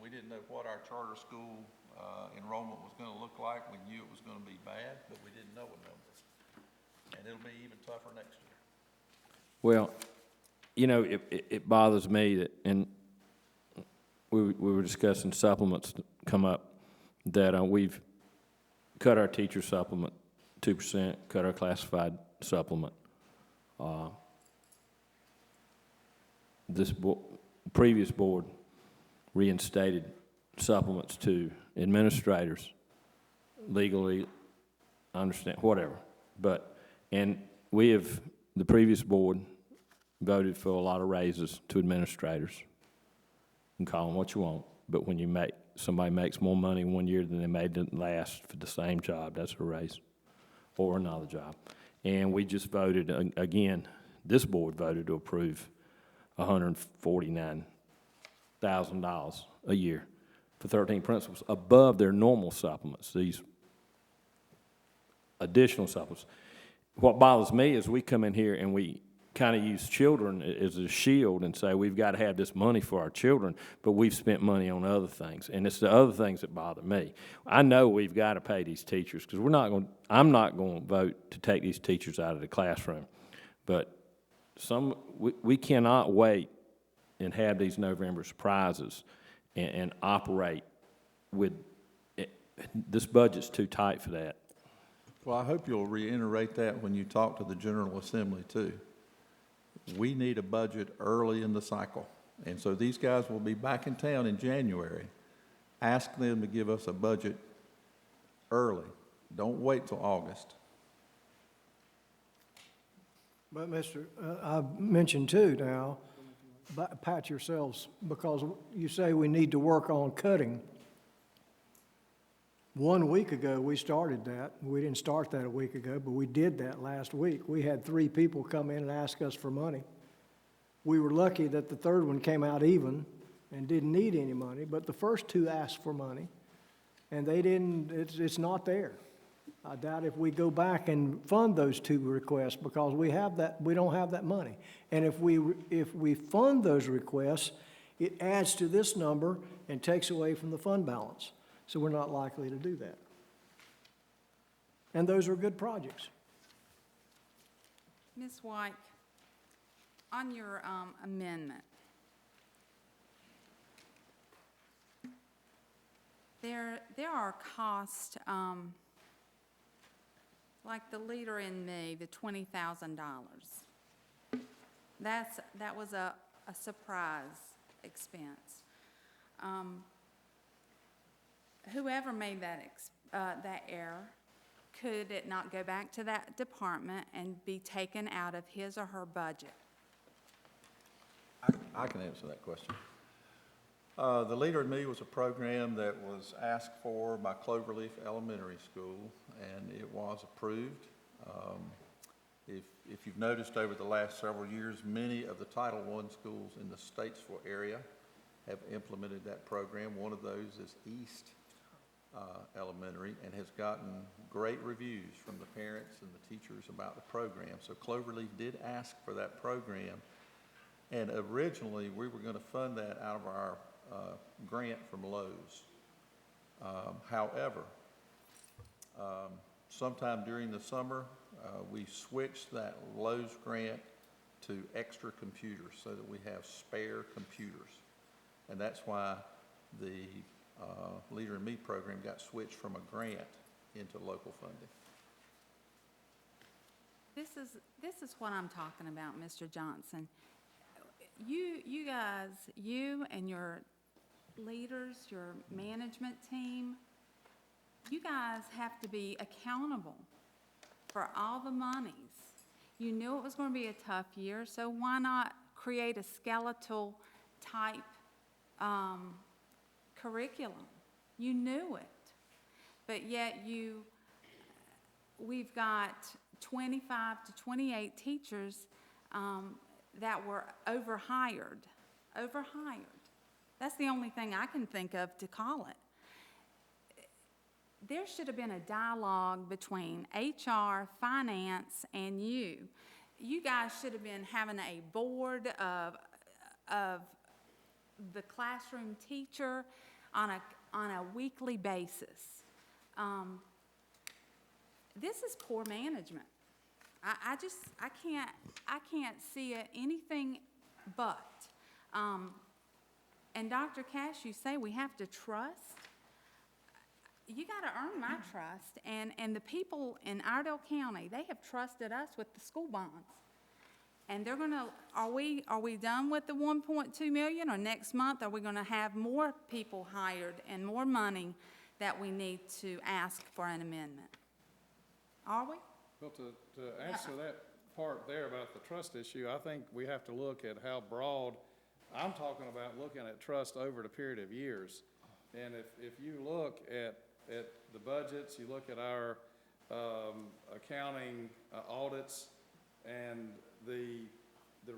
We didn't know what our charter school enrollment was going to look like. We knew it was going to be bad, but we didn't know what numbers. And it'll be even tougher next year. Well, it bothers me that, and we were discussing supplements that come up, that we've cut our teacher supplement 2%, cut our classified supplement. This previous board reinstated supplements to administrators legally, I understand, whatever. And the previous board voted for a lot of raises to administrators. You can call them what you want, but when somebody makes more money one year than they made the last for the same job, that's a raise, or another job. And we just voted, again, this board voted to approve $149,000 a year for 13 principals above their normal supplements, these additional supplements. What bothers me is we come in here and we kind of use children as a shield and say we've got to have this money for our children, but we've spent money on other things, and it's the other things that bother me. I know we've got to pay these teachers because I'm not going to vote to take these teachers out of the classroom, but we cannot wait and have these November surprises and operate with this budget's too tight for that. Well, I hope you'll reiterate that when you talk to the General Assembly too. We need a budget early in the cycle. And so these guys will be back in town in January. Ask them to give us a budget early. Don't wait till August. But I've mentioned too now, pat yourselves, because you say we need to work on cutting. 1 week ago, we started that. We didn't start that a week ago, but we did that last week. We had 3 people come in and ask us for money. We were lucky that the third one came out even and didn't need any money, but the first 2 asked for money, and they didn't, it's not there. I doubt if we go back and fund those 2 requests, because we don't have that money. And if we fund those requests, it adds to this number and takes away from the fund balance. So we're not likely to do that. And those are good projects. Ms. White, on your amendment, there are costs, like the Leader in Me, the $20,000. That was a surprise expense. Whoever made that error could it not go back to that department and be taken out of his or her budget? I can answer that question. The Leader in Me was a program that was asked for by Cloverleaf Elementary School, and it was approved. If you've noticed over the last several years, many of the Title I schools in the Statesville area have implemented that program. One of those is East Elementary, and has gotten great reviews from the parents and the teachers about the program. So Cloverleaf did ask for that program, and originally we were going to fund that out of our grant from Lowe's. However, sometime during the summer, we switched that Lowe's grant to extra computers so that we have spare computers. And that's why the Leader in Me program got switched from a grant into local funding. This is what I'm talking about, Mr. Johnson. You guys, you and your leaders, your management team, you guys have to be accountable for all the monies. You knew it was going to be a tough year, so why not create a skeletal type curriculum? You knew it, but yet we've got 25 to 28 teachers that were overhired. That's the only thing I can think of to call it. There should have been a dialogue between HR, finance, and you. You guys should have been having a board of the classroom teacher on a weekly basis. This is poor management. I can't see it anything but. And Dr. Cash, you say we have to trust. You got to earn my trust, and the people in Iredell County, they have trusted us with the school bonds. And they're gonna, are we done with the 1.2 million, or next month are we gonna have more people hired and more money that we need to ask for an amendment? Are we? Well, to answer that part there about the trust issue, I think we have to look at how broad, I'm talking about looking at trust over the period of years. And if you look at the budgets, you look at our accounting audits and the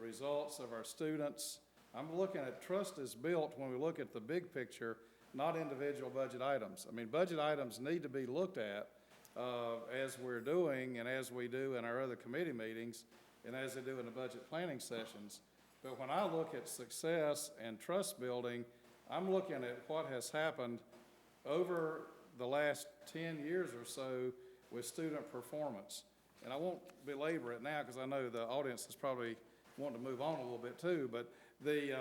results of our students, I'm looking at trust is built when we look at the big picture, not individual budget items. I mean, budget items need to be looked at as we're doing and as we do in our other committee meetings and as they do in the budget planning sessions. But when I look at success and trust building, I'm looking at what has happened over the last 10 years or so with student performance. And I won't belabor it now because I know the audience is probably wanting to move on a little bit too, but the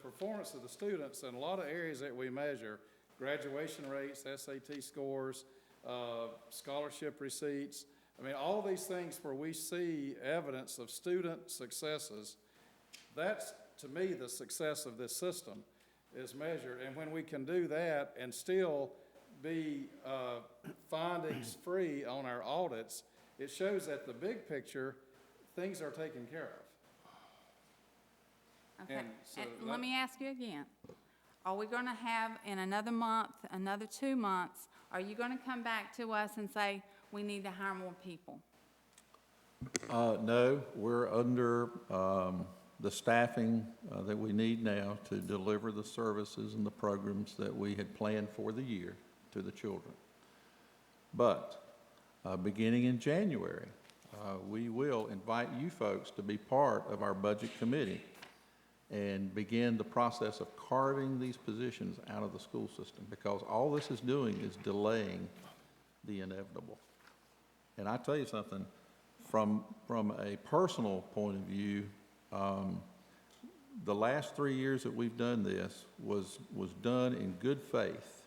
performance of the students in a lot of areas that we measure, graduation rates, SAT scores, scholarship receipts, I mean, all these things where we see evidence of student successes, that's, to me, the success of this system is measured. And when we can do that and still be findings free on our audits, it shows that the big picture, things are taken care of. Okay, And so and let me ask you again. Are we gonna have in another month, another 2 months, are you gonna come back to us and say, we need to hire more people? No, we're under the staffing that we need now to deliver the services and the programs that we had planned for the year to the children. But beginning in January, we will invite you folks to be part of our budget committee and begin the process of carving these positions out of the school system, because all this is doing is delaying the inevitable. And I tell you something, from a personal point of view, the last 3 years that we've done this was done in good faith,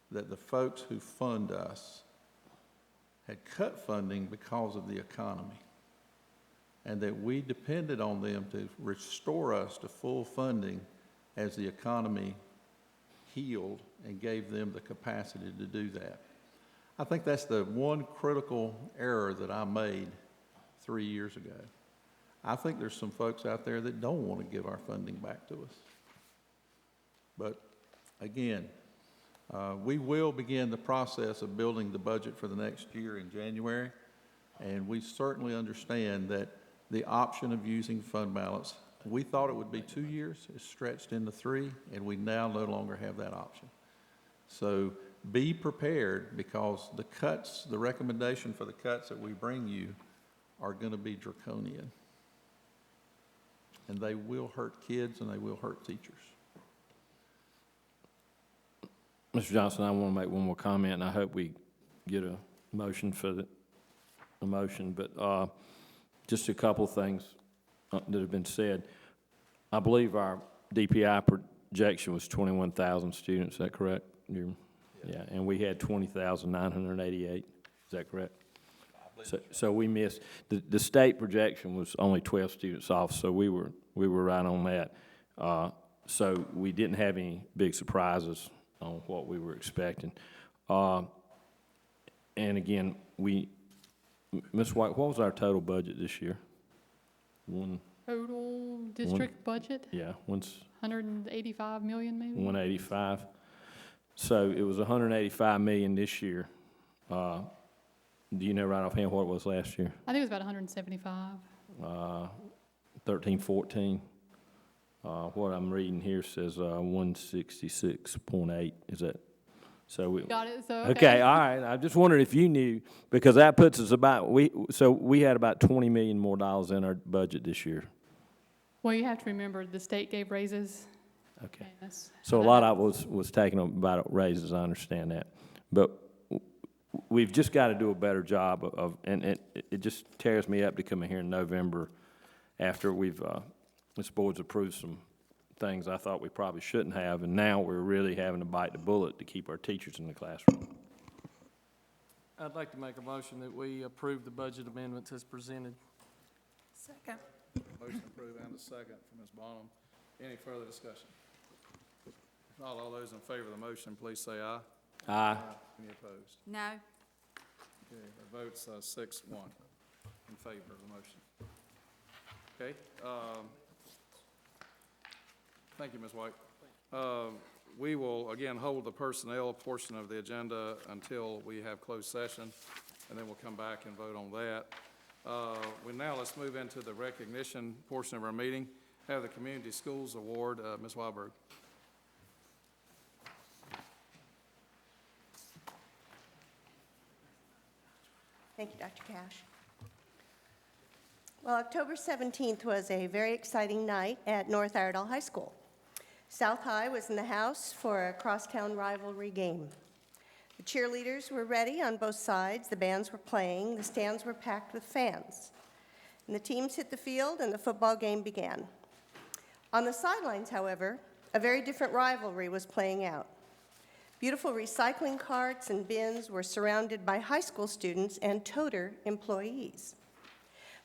that the folks who fund us had cut funding because of the economy, and that we depended on them to restore us to full funding as the economy healed and gave them the capacity to do that. I think that's the one critical error that I made 3 years ago. I think there's some folks out there that don't want to give our funding back to us. But again, we will begin the process of building the budget for the next year in January, and we certainly understand that the option of using fund balance, we thought it would be 2 years, it's stretched into 3, and we now no longer have that option. So be prepared, because the cuts, the recommendation for the cuts that we bring you are going to be draconian. And they will hurt kids and they will hurt teachers. Mr. Johnson, I want to make one more comment, and I hope we get a motion for the motion, but just a couple of things that have been said. I believe our DPI projection was 21,000 students, is that correct? Yeah, and we had 20,988, is that correct? So we missed, the state projection was only 12 students off, so we were right on that. So we didn't have any big surprises on what we were expecting. And again, Ms. White, what was our total budget this year? Total district budget, Yeah, 185 million maybe? 185. So it was 185 million this year. Do you know right offhand what it was last year? I think it was about 175. 13, 14. What I'm reading here says 166.8. Is that, so we? Got it, so, Okay, all right. I just wondered if you knew, because that puts us about, we had about $20 million more in our budget this year. Well, you have to remember, the state gave raises. Okay. and that's- So a lot of it was taken about raises, I understand that. But we've just got to do a better job of, and it just tears me up to come in here in November after this board's approved some things I thought we probably shouldn't have, and now we're really having to bite the bullet to keep our teachers in the classroom. I'd like to make a motion that we approve the budget amendments as presented. Second. Motion approved and a second from Ms. Bonham. Any further discussion? If not, all those in favor of the motion, please say aye. Aye. Any opposed? No, Okay, the vote's 6-1 in favor of the motion. Okay, thank you, Ms. White. We will, again, hold the personnel portion of the agenda until we have closed session, and then we'll come back and vote on that. Let's move into the recognition portion of our meeting. Have the Community Schools Award, Ms. Weiberg. Thank you, Dr. Cash. Well, October 17th was a very exciting night at North Iredell High School. South High was in the house for a crosstown rivalry game. The cheerleaders were ready on both sides, the bands were playing, the stands were packed with fans. And the teams hit the field and the football game began. On the sidelines, however, a very different rivalry was playing out. Beautiful recycling carts and bins were surrounded by high school students and toter employees.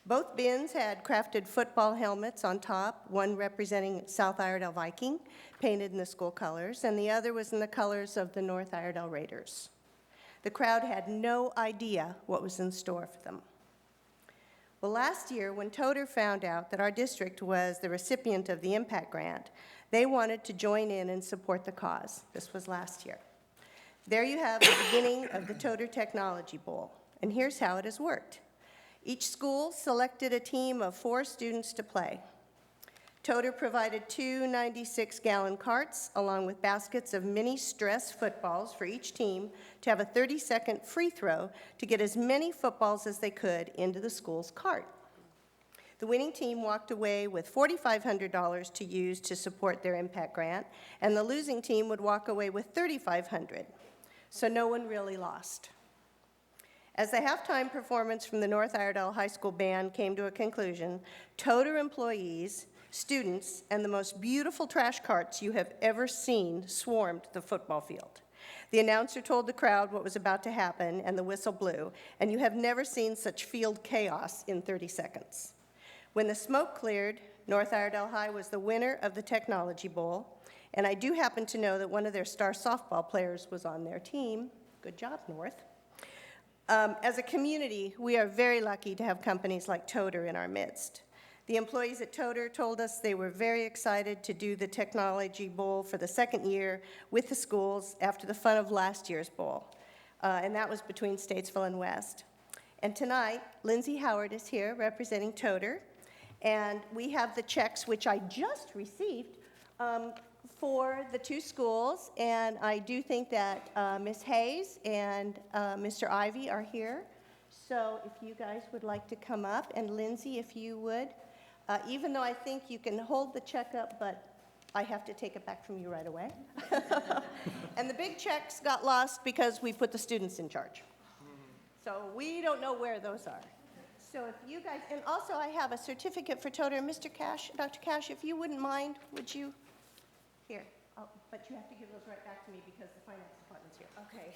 Both bins had crafted football helmets on top, one representing South Iredell Viking, painted in the school colors, and the other was in the colors of the North Iredell Raiders. The crowd had no idea what was in store for them. Well, last year, when Toter found out that our district was the recipient of the Impact Grant, they wanted to join in and support the cause. This was last year. There you have the beginning of the Toter Technology Bowl, and here's how it has worked. Each school selected a team of 4 students to play. Toter provided 2 96-gallon carts along with baskets of mini stress footballs for each team to have a 30-second free throw to get as many footballs as they could into the school's cart. The winning team walked away with $4,500 to use to support their impact grant, and the losing team would walk away with $3,500. So no one really lost. As the halftime performance from the North Iredell High School band came to a conclusion, Toter employees, students, and the most beautiful trash carts you have ever seen swarmed the football field. The announcer told the crowd what was about to happen, and the whistle blew, and you have never seen such field chaos in 30 seconds. When the smoke cleared, North Iredell High was the winner of the Technology Bowl, and I do happen to know that one of their star softball players was on their team. Good job, North. As a community, we are very lucky to have companies like Toter in our midst. The employees at Toter told us they were very excited to do the Technology Bowl for the second year with the schools after the fun of last year's bowl. And that was between Statesville and West. And tonight, Lindsay Howard is here representing Toter. And we have the checks, which I just received, for the two schools. And I do think that Ms. Hayes and Mr. Ivy are here. So if you guys would like to come up, and Lindsay, if you would, even though I think you can hold the check up, but I have to take it back from you right away. And the big checks got lost because we put the students in charge. So we don't know where those are. So if you guys, and also I have a certificate for Toter. Mr. Cash, Dr. Cash, if you wouldn't mind, would you? Here, but you have to give those right back to me because the finance department's here. Okay.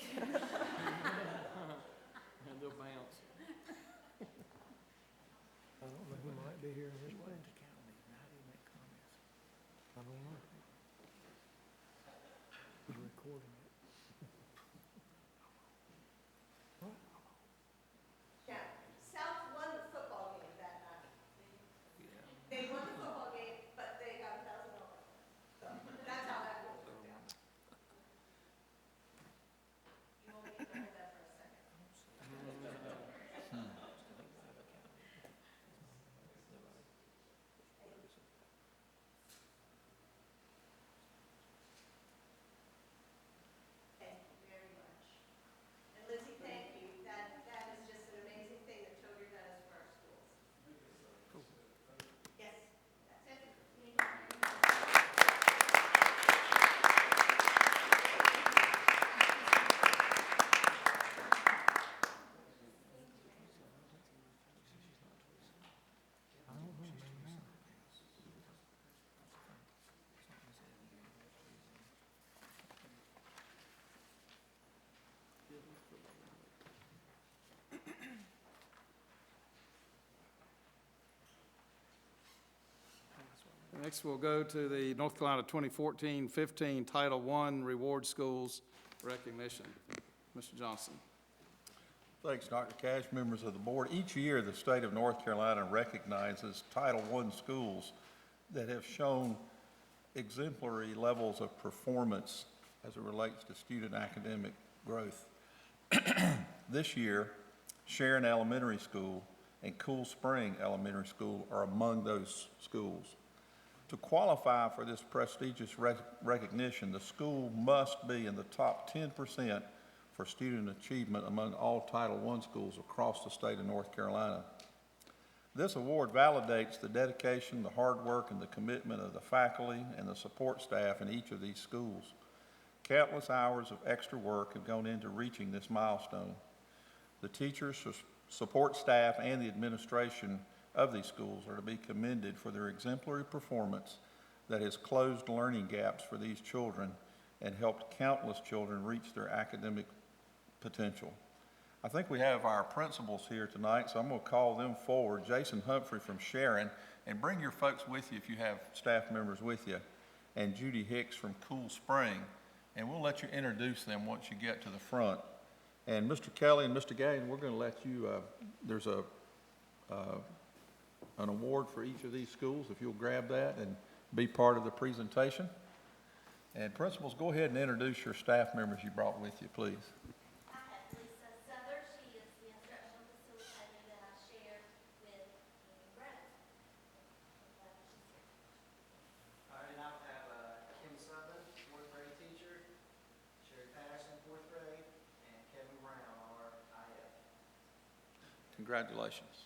And they'll bounce. I don't know who might be here in this place. I don't know. He's recording it. Yeah, South won the football game that night. They won the football game, but they got $1,000. So that's how that goes down. You want me to hold that for a second? Thank you very much. And Lindsay, thank you. That is just an amazing thing that Toter does for our schools. Yes, that's it. Next, we'll go to the North Carolina 2014-15 Title I Reward Schools recognition. Mr. Johnson. Thanks, Dr. Cash, members of the board. Each year, the state of North Carolina recognizes Title I schools that have shown exemplary levels of performance as it relates to student academic growth. This year, Sharon Elementary School and Cool Spring Elementary School are among those schools. To qualify for this prestigious recognition, the school must be in the top 10% for student achievement among all Title I schools across the state of North Carolina. This award validates the dedication, the hard work, and the commitment of the faculty and the support staff in each of these schools. Countless hours of extra work have gone into reaching this milestone. The teachers, support staff, and the administration of these schools are to be commended for their exemplary performance that has closed learning gaps for these children and helped countless children reach their academic potential. I think we have our principals here tonight, so I'm going to call them forward. Jason Humphrey from Sharon, and bring your folks with you if you have staff members with you, and Judy Hicks from Cool Spring, and we'll let you introduce them once you get to the front. And Mr. Kelly and Mr. Gaines, we're going to let you, there's an award for each of these schools, if you'll grab that and be part of the presentation. And principals, go ahead and introduce your staff members you brought with you, please. I have Lisa Souther. She is the instructional facilitator that I shared with Brett. All right, and I have Kim Southern, fourth grade teacher, Sherry Patterson, fourth grade, and Kevin Brown, our IF. Congratulations.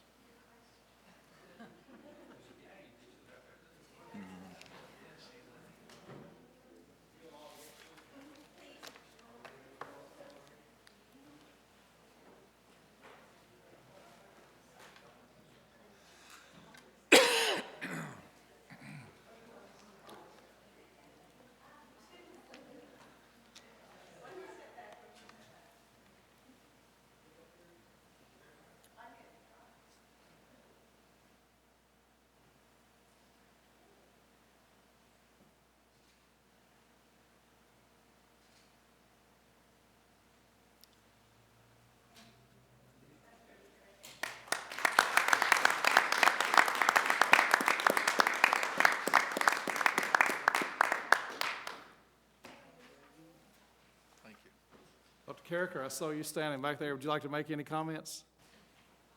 Carricker, I saw you standing back there. Would you like to make any comments?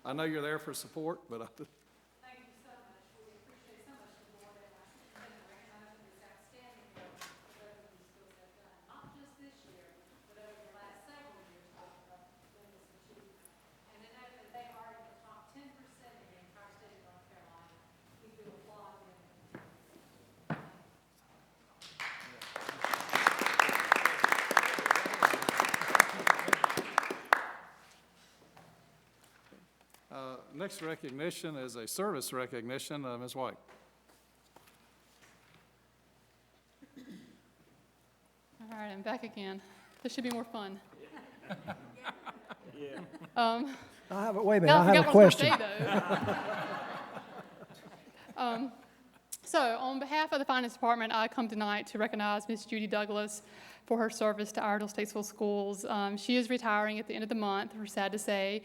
I know you're there for support, but Thank you so much. We appreciate so much the board and recognizing this outstanding work that both of these schools have done, not just this year, but over the last several years of doing this achievement. And to know that they are in the top 10% in the entire state of North Carolina, we do applaud them. next recognition is a service recognition. Ms. White. All right, I'm back again. This should be more fun. I have a, wait a minute, I have a question. So on behalf of the Finance Department, I come tonight to recognize Ms. Judy Douglas for her service to Iredell-Statesville schools. She is retiring at the end of the month, we're sad to say,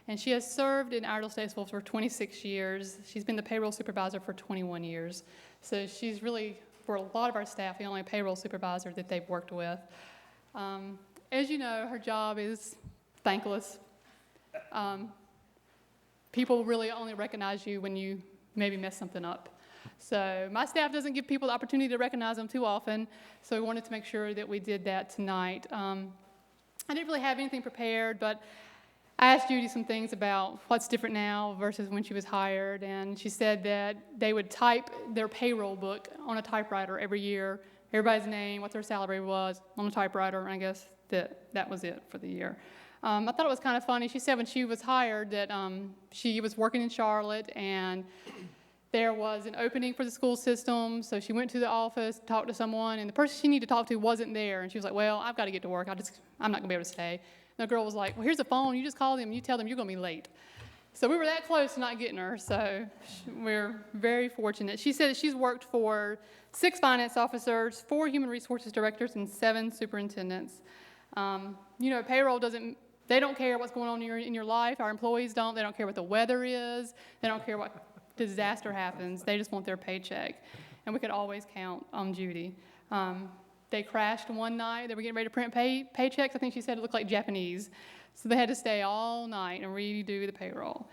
and she has served in Iredell-Statesville for 26 years. She's been the payroll supervisor for 21 years. So she's really, for a lot of our staff, the only payroll supervisor that they've worked with. As you know, her job is thankless. People really only recognize you when you maybe mess something up. So my staff doesn't give people the opportunity to recognize them too often, so we wanted to make sure that we did that tonight. I didn't really have anything prepared, but I asked Judy some things about what's different now versus when she was hired, and she said that they would type their payroll book on a typewriter every year, everybody's name, what their salary was on a typewriter, and I guess that was it for the year. I thought it was kind of funny. She said when she was hired that she was working in Charlotte, and there was an opening for the school system, so she went to the office, talked to someone, and the person she needed to talk to wasn't there, and she was like, well, I've got to get to work. I'm not going to be able to stay. And the girl was like, well, here's the phone. You just call them, and you tell them you're going to be late. So we were that close to not getting her, so we're very fortunate. She said that she's worked for 6 finance officers, 4 human resources directors, and 7 superintendents. You know, payroll they don't care what's going on in your life. Our employees don't. They don't care what the weather is. They don't care what disaster happens. They just want their paycheck. And we could always count on Judy. They crashed one night. They were getting ready to print paychecks. I think she said it looked like Japanese. So they had to stay all night and redo the payroll.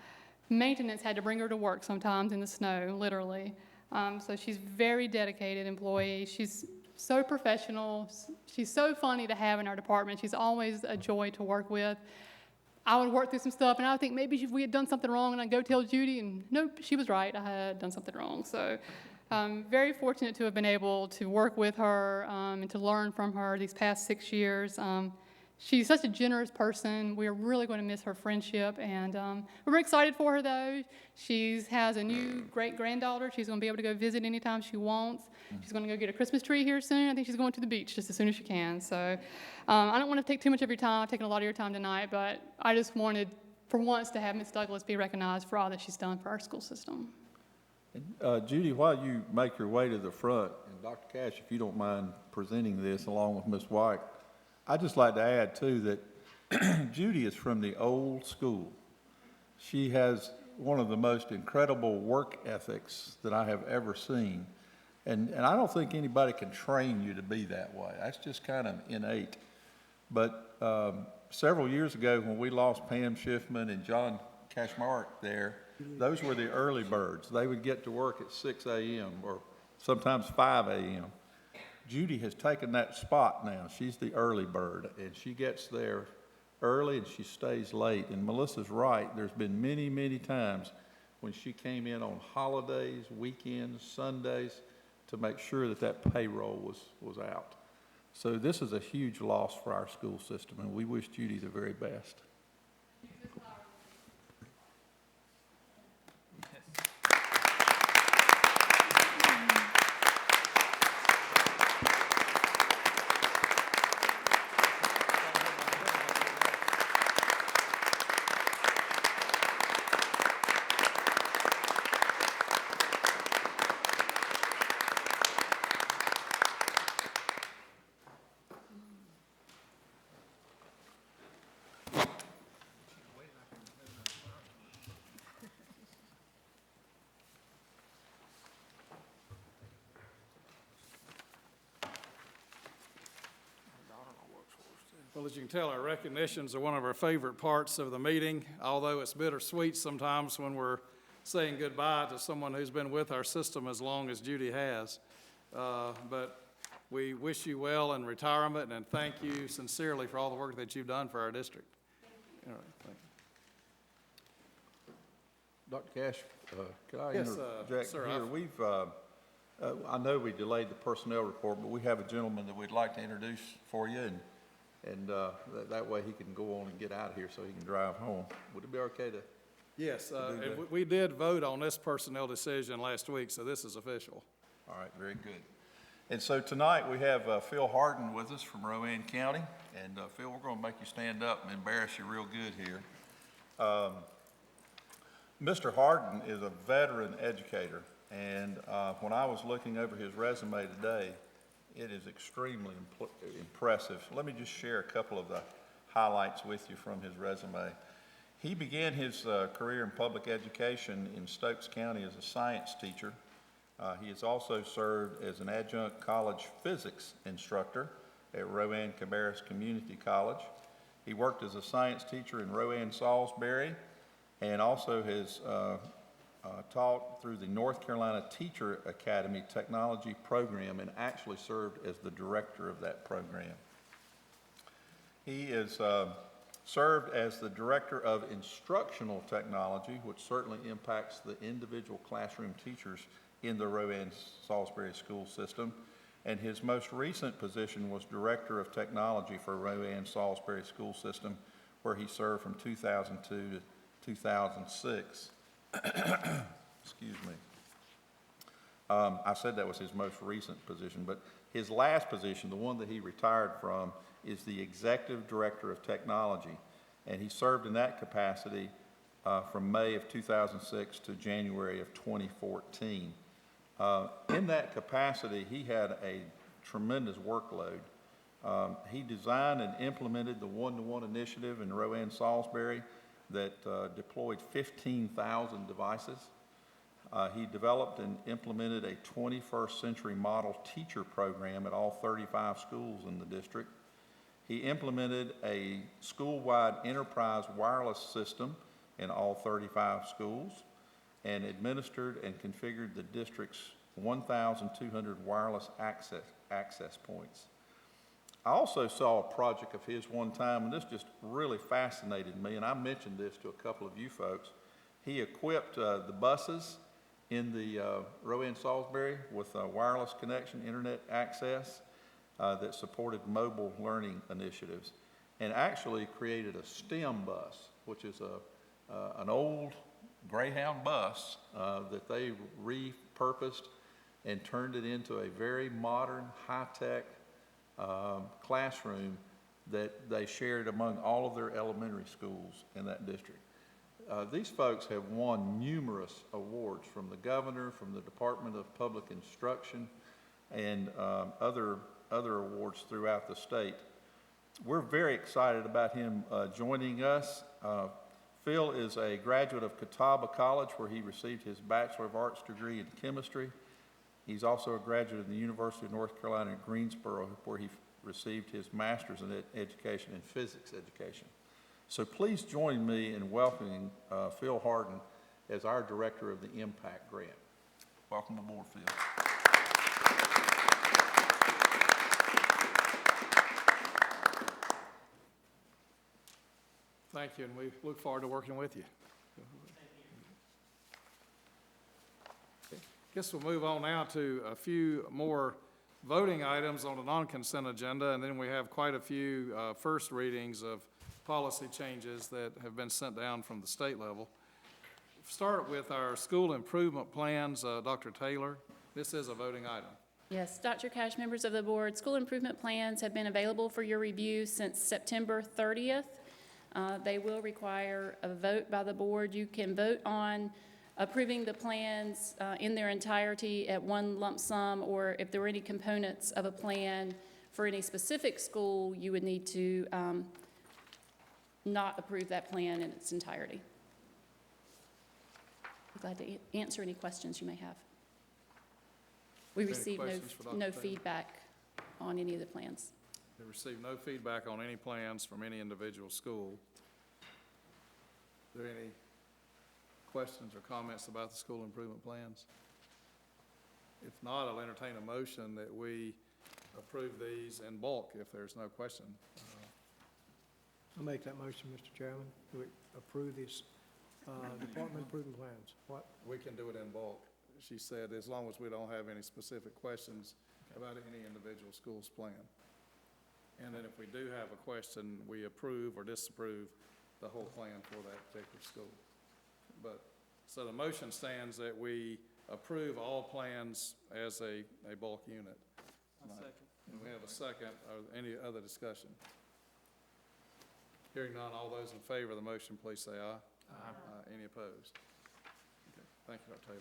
Maintenance had to bring her to work sometimes in the snow, literally. So she's a very dedicated employee. She's so professional. She's so funny to have in our department. She's always a joy to work with. I would work through some stuff, and I would think maybe if we had done something wrong, and I'd go tell Judy, and nope, she was right. I had done something wrong. So very fortunate to have been able to work with her and to learn from her these past 6 years. She's such a generous person. We're really going to miss her friendship, and we're very excited for her, though. She has a new great-granddaughter. She's going to be able to go visit anytime she wants. She's going to go get a Christmas tree here soon. I think she's going to the beach just as soon as she can. So I don't want to take too much of your time. I've taken a lot of your time tonight, but I just wanted, for once, to have Ms. Douglas be recognized for all that she's done for our school system. Judy, while you make your way to the front, and Dr. Cash, if you don't mind presenting this along with Ms. White, I'd just like to add, too, that Judy is from the old school. She has one of the most incredible work ethics that I have ever seen. And I don't think anybody can train you to be that way. That's just kind of innate. But several years ago, when we lost Pam Schiffman and John Cashmark there, those were the early birds. They would get to work at 6 a.m. or sometimes 5 a.m. Judy has taken that spot now. She's the early bird, and she gets there early and she stays late. And Melissa's right. There's been many, many times when she came in on holidays, weekends, Sundays, to make sure that payroll was out. So this is a huge loss for our school system, and we wish Judy the very best. Well, as you can tell, our recognitions are one of our favorite parts of the meeting, although it's bittersweet sometimes when we're saying goodbye to someone who's been with our system as long as Judy has. But we wish you well in retirement, and thank you sincerely for all the work that you've done for our district. All right, thank you. Dr. Cash, could I Yes, interject sir, here? I know we delayed the personnel report, but we have a gentleman that we'd like to introduce for you, and that way he can go on and get out of here so he can drive home. Would it be okay to? Yes, do and that. we did vote on this personnel decision last week, so this is official. All right, very good. And so tonight we have Phil Harden with us from Rowan County. And Phil, we're going to make you stand up and embarrass you real good here. Mr. Harden is a veteran educator, and when I was looking over his resume today, it is extremely impressive. Let me just share a couple of the highlights with you from his resume. He began his career in public education in Stokes County as a science teacher. He has also served as an adjunct college physics instructor at Rowan Cabarrus Community College. He worked as a science teacher in Rowan Salisbury and also has taught through the North Carolina Teacher Academy Technology Program and actually served as the director of that program. He is served as the Director of Instructional Technology, which certainly impacts the individual classroom teachers in the Rowan Salisbury school system. And his most recent position was Director of Technology for Rowan Salisbury school system, where he served from 2002 to 2006. Excuse me. I said that was his most recent position, but his last position, the one that he retired from, is the Executive Director of Technology, and he served in that capacity from May of 2006 to January of 2014. In that capacity, he had a tremendous workload. He designed and implemented the one-to-one initiative in Rowan Salisbury that deployed 15,000 devices. He developed and implemented a 21st century model teacher program at all 35 schools in the district. He implemented a school-wide enterprise wireless system in all 35 schools and administered and configured the district's 1,200 wireless access points. I also saw a project of his one time, and this just really fascinated me, and I mentioned this to a couple of you folks. He equipped the buses in the Rowan Salisbury with a wireless connection, internet access that supported mobile learning initiatives, and actually created a STEM bus, which is an old Greyhound bus that they repurposed and turned it into a very modern, high-tech classroom that they shared among all of their elementary schools in that district. These folks have won numerous awards from the governor, from the Department of Public Instruction, and other awards throughout the state. We're very excited about him joining us. Phil is a graduate of Catawba College, where he received his Bachelor of Arts degree in chemistry. He's also a graduate of the University of North Carolina at Greensboro, where he received his master's in education in physics education. So please join me in welcoming Phil Harden as our director of the Impact Grant. Welcome aboard, Phil. Thank you, and we look forward to working with you. Guess we'll move on now to a few more voting items on the non-consent agenda, and then we have quite a few first readings of policy changes that have been sent down from the state level. Start with our school improvement plans. Dr. Taylor, this is a voting item. Yes, Dr. Cash, members of the board, school improvement plans have been available for your review since September 30th. They will require a vote by the board. You can vote on approving the plans in their entirety at one lump sum, or if there were any components of a plan for any specific school, you would need to not approve that plan in its entirety. I'm glad to answer any questions you may have. We received no feedback on any of the plans. We received no feedback on any plans from any individual school. Are there any questions or comments about the school improvement plans? If not, I'll entertain a motion that we approve these in bulk if there's no question. I'll make that motion, Mr. Chairman. We approve these department improvement plans. What? We can do it in bulk, she said, as long as we don't have any specific questions about any individual school's plan. And then if we do have a question, we approve or disapprove the whole plan for that particular school. But, so the motion stands that we approve all plans as a bulk unit. I'll second. And we have a second. Any other discussion? Hearing none, all those in favor of the motion, please say aye. Aye. Any opposed? Okay, thank you, Dr. Taylor.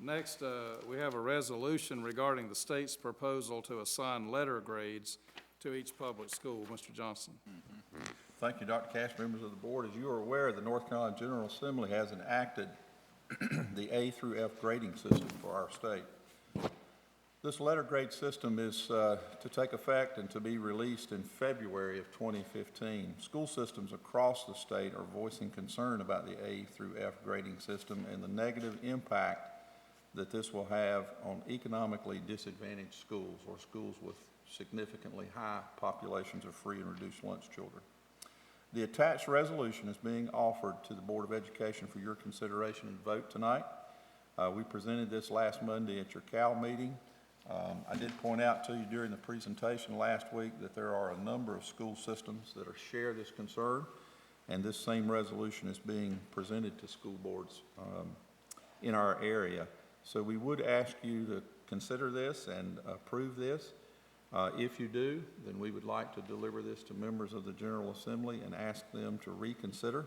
Next, we have a resolution regarding the state's proposal to assign letter grades to each public school. Mr. Johnson. Thank you, Dr. Cash, members of the board. As you are aware, the North Carolina General Assembly has enacted the A through F grading system for our state. This letter grade system is to take effect and to be released in February of 2015. School systems across the state are voicing concern about the A through F grading system and the negative impact that this will have on economically disadvantaged schools or schools with significantly high populations of free and reduced lunch children. The attached resolution is being offered to the Board of Education for your consideration and vote tonight. We presented this last Monday at your CAL meeting. I did point out to you during the presentation last week that there are a number of school systems that share this concern, and this same resolution is being presented to school boards in our area. So we would ask you to consider this and approve this. If you do, then we would like to deliver this to members of the General Assembly and ask them to reconsider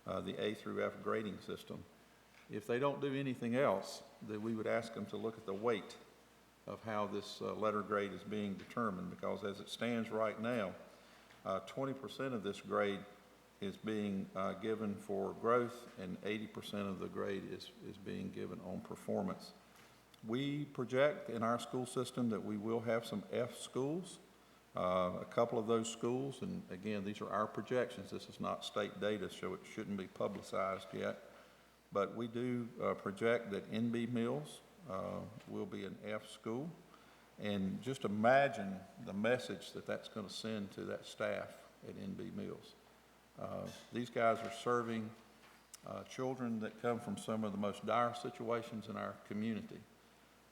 the A through F grading system. If they don't do anything else, then we would ask them to look at the weight of how this letter grade is being determined, because as it stands right now, 20% of this grade is being given for growth and 80% of the grade is being given on performance. We project in our school system that we will have some F schools, a couple of those schools, and again, these are our projections. This is not state data, so it shouldn't be publicized yet. But we do project that NB Mills will be an F school. And just imagine the message that that's going to send to that staff at NB Mills. These guys are serving children that come from some of the most dire situations in our community.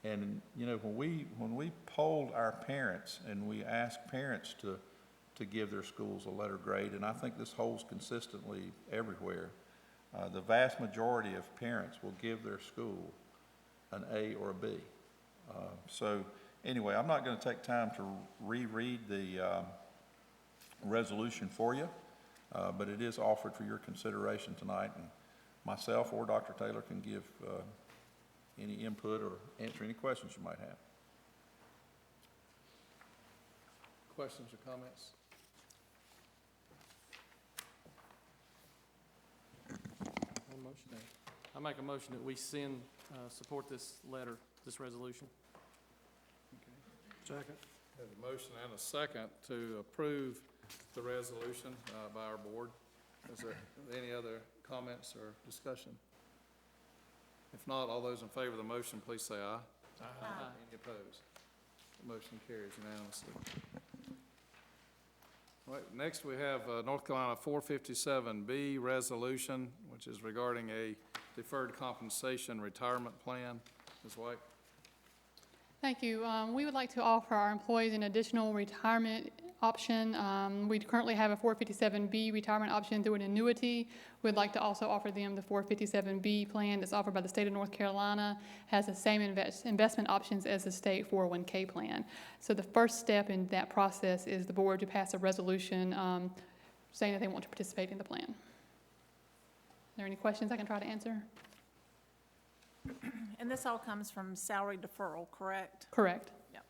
And, you know, when we polled our parents and we asked parents to give their schools a letter grade, and I think this holds consistently everywhere, the vast majority of parents will give their school an A or a B. So anyway, I'm not going to take time to reread the resolution for you, but it is offered for your consideration tonight, and myself or Dr. Taylor can give any input or answer any questions you might have. Questions or comments? I make a motion that we send, support this letter, this resolution. Second. Have a motion and a second to approve the resolution by our board. Is there any other comments or discussion? If not, all those in favor of the motion, please say aye. Aye. Any opposed? The motion carries unanimously. All right, next we have North Carolina 457B resolution, which is regarding a deferred compensation retirement plan. Ms. White? Thank you. We would like to offer our employees an additional retirement option. We currently have a 457B retirement option through an annuity. We'd like to also offer them the 457B plan that's offered by the state of North Carolina, has the same investment options as the state 401K plan. So the first step in that process is the board to pass a resolution saying that they want to participate in the plan. Are there any questions I can try to answer? And this all comes from salary deferral, correct? Correct. Yep.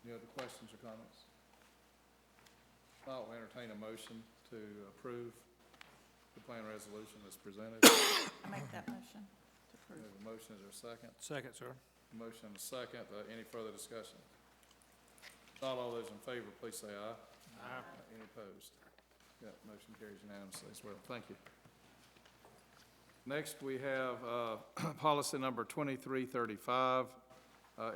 Any other questions or comments? I'll entertain a motion to approve the plan resolution as presented. I'll make that motion to We approve. have a motion, is there a second? Second, sir. Motion and a second. Any further discussion? Not all those in favor, please say aye. Aye. Any opposed? Yeah, motion carries unanimously as well. Thank you. Next, we have policy number 2335,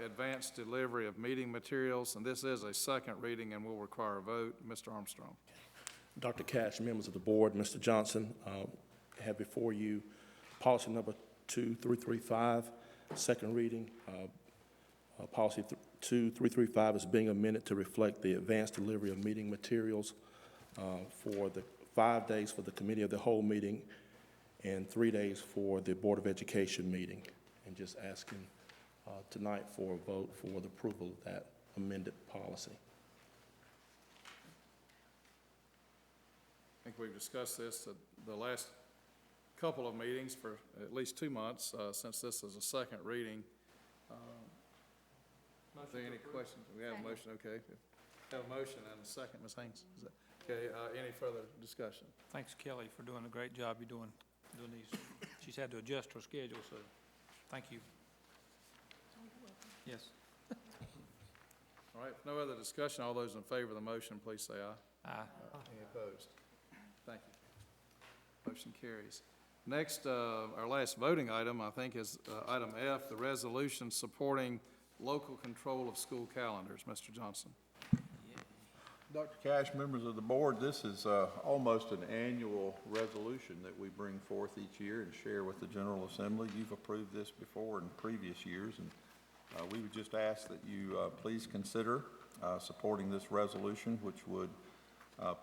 advanced delivery of meeting materials, and this is a second reading and will require a vote. Mr. Armstrong. Dr. Cash, members of the board, Mr. Johnson, have before you policy number 2335, second reading. Policy 2335 is being amended to reflect the advanced delivery of meeting materials for the 5 days for the committee of the whole meeting and 3 days for the Board of Education meeting. And just asking tonight for a vote for the approval of that amended policy. I think we've discussed this at the last couple of meetings for at least 2 months, since this is a second reading. Is there any questions? We have a motion, okay. Have a motion and a second, Ms. Haynes. Is that, okay, any further discussion? Thanks, Kelly, for doing a great job you're doing these. She's had to adjust her schedule, so thank you. Yes. All right, if no other discussion, all those in favor of the motion, please say aye. Aye. Any opposed? Thank you. Motion carries. Next, our last voting item, I think, is item F, the resolution supporting local control of school calendars. Mr. Johnson. Dr. Cash, members of the board, this is almost an annual resolution that we bring forth each year and share with the General Assembly. You've approved this before in previous years, and we would just ask that you please consider supporting this resolution, which would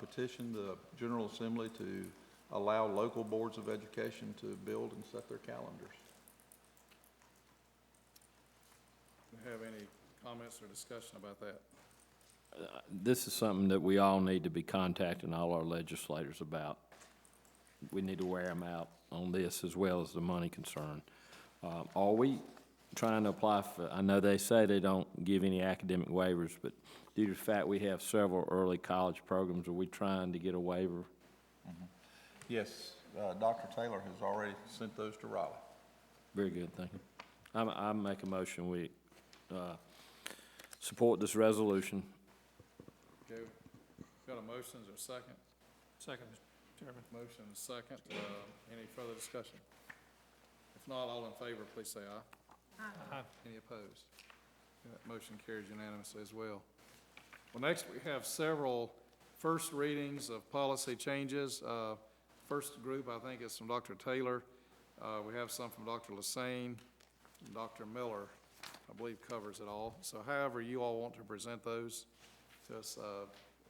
petition the General Assembly to allow local boards of education to build and set their calendars. Do you have any comments or discussion about that? This is something that we all need to be contacting all our legislators about. We need to wear them out on this as well as the money concern. Are we trying to apply for, I know they say they don't give any academic waivers, but due to the fact we have several early college programs, are we trying to get a waiver? Mm-hmm. Yes, Dr. Taylor has already sent those to Raleigh. Very good, thank you. I make a motion, we support this resolution. Okay, got a motion, is there a second? Second, Mr. Chairman. Motion and a second. Any further discussion? If not, all in favor, please say aye. Aye. Any opposed? That motion carries unanimously as well. Well, next we have several first readings of policy changes. First group, I think, is from Dr. Taylor. We have some from Dr. Lassane. Dr. Miller, I believe, covers it all. So however you all want to present those to us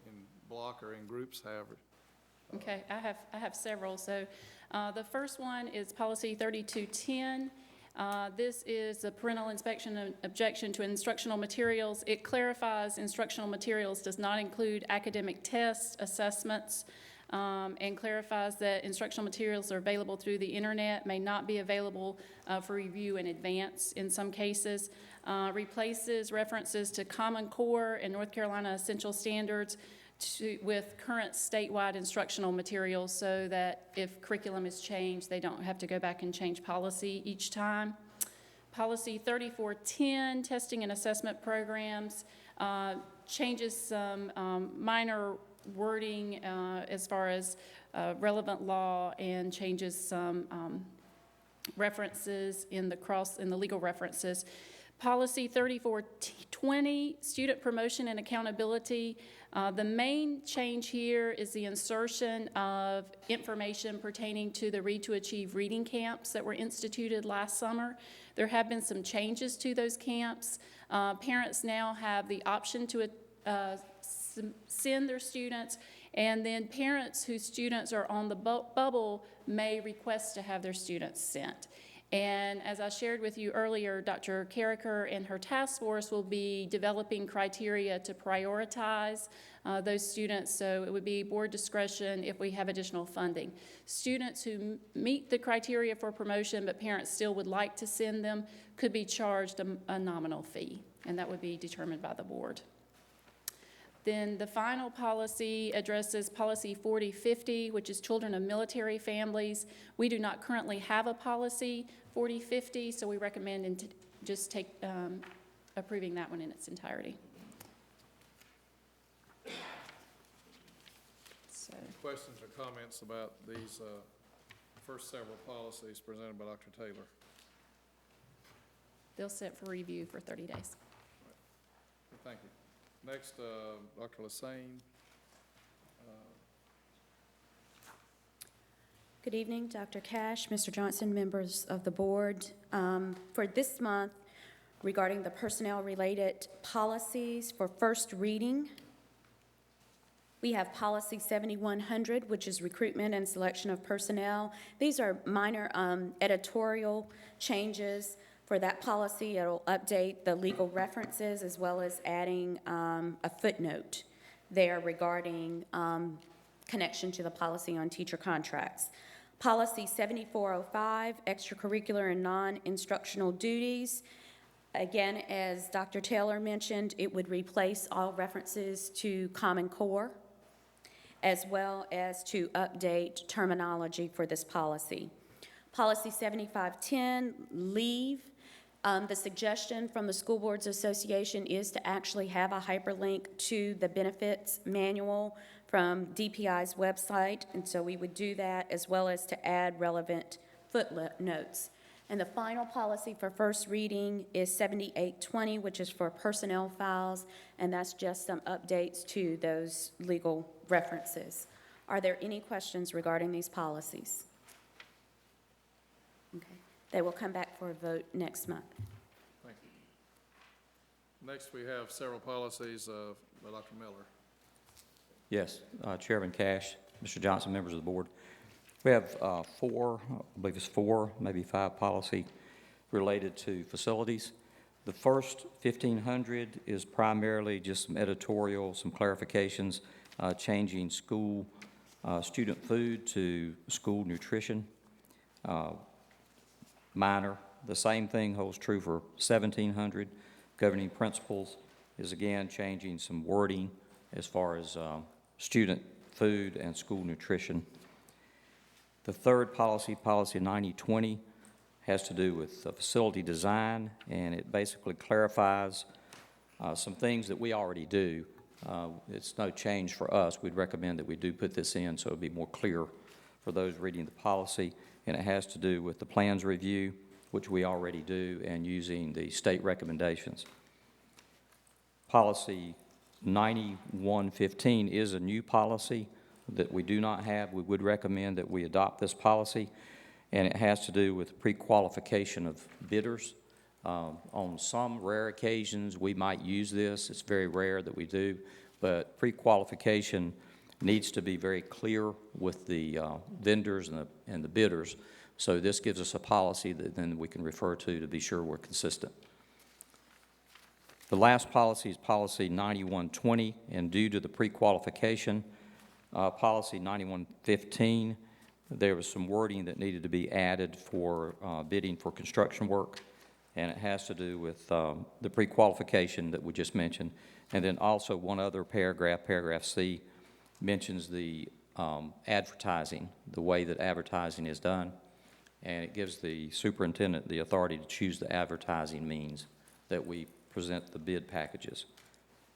in block or in groups, however. Okay, I have several. So the first one is policy 3210. This is a parental inspection and objection to instructional materials. It clarifies instructional materials does not include academic tests, assessments, and clarifies that instructional materials are available through the internet, may not be available for review in advance in some cases. Replaces references to Common Core and North Carolina Essential Standards with current statewide instructional materials so that if curriculum is changed, they don't have to go back and change policy each time. Policy 3410, testing and assessment programs, changes some minor wording as far as relevant law and changes some references in the legal references. Policy 3420, student promotion and accountability. The main change here is the insertion of information pertaining to the Read to Achieve reading camps that were instituted last summer. There have been some changes to those camps. Parents now have the option to send their students, and then parents whose students are on the bubble may request to have their students sent. And as I shared with you earlier, Dr. Carricker and her task force will be developing criteria to prioritize those students, so it would be board discretion if we have additional funding. Students who meet the criteria for promotion but parents still would like to send them could be charged a nominal fee, and that would be determined by the board. Then the final policy addresses policy 4050, which is children of military families. We do not currently have a policy 4050, so we recommend just approving that one in its entirety. So, Questions or comments about these first several policies presented by Dr. Taylor? they'll sit for review for 30 days. Thank you. Next, Dr. Lassane. Good evening, Dr. Cash, Mr. Johnson, members of the board. For this month, regarding the personnel-related policies for first reading, we have Policy 7100, which is recruitment and selection of personnel. These are minor editorial changes for that policy. It'll update the legal references as well as adding a footnote there regarding connection to the policy on teacher contracts. Policy 7405, extracurricular and non-instructional duties. Again, as Dr. Taylor mentioned, it would replace all references to Common Core, as well as to update terminology for this policy. Policy 7510, leave. The suggestion from the School Boards Association is to actually have a hyperlink to the benefits manual from DPI's website, and so we would do that, as well as to add relevant footnotes. And the final policy for first reading is 7820, which is for personnel files, and that's just some updates to those legal references. Are there any questions regarding these policies? Okay. They will come back for a vote next month. Thank you. Next, we have several policies by Dr. Miller. Yes, Chairman Cash, Mr. Johnson, members of the board. We have four, I believe it's four, maybe five policy related to facilities. The first 1,500 is primarily just some editorial, some clarifications, changing school student food to school nutrition. Minor. The same thing holds true for 1,700. Governing principles is again changing some wording as far as student food and school nutrition. The third policy, Policy 9020, has to do with facility design, and it basically clarifies some things that we already do. It's no change for us. We'd recommend that we do put this in so it'll be more clear for those reading the policy, and it has to do with the plans review, which we already do, and using the state recommendations. Policy 9115 is a new policy that we do not have. We would recommend that we adopt this policy, and it has to do with pre-qualification of bidders. On some rare occasions, we might use this. It's very rare that we do, but pre-qualification needs to be very clear with the vendors and the bidders. So this gives us a policy that then we can refer to be sure we're consistent. The last policy is Policy 9120, and due to the pre-qualification, Policy 9115, there was some wording that needed to be added for bidding for construction work, and it has to do with the pre-qualification that we just mentioned. And then also one other paragraph, paragraph C, mentions the advertising, the way that advertising is done, and it gives the superintendent the authority to choose the advertising means that we present the bid packages.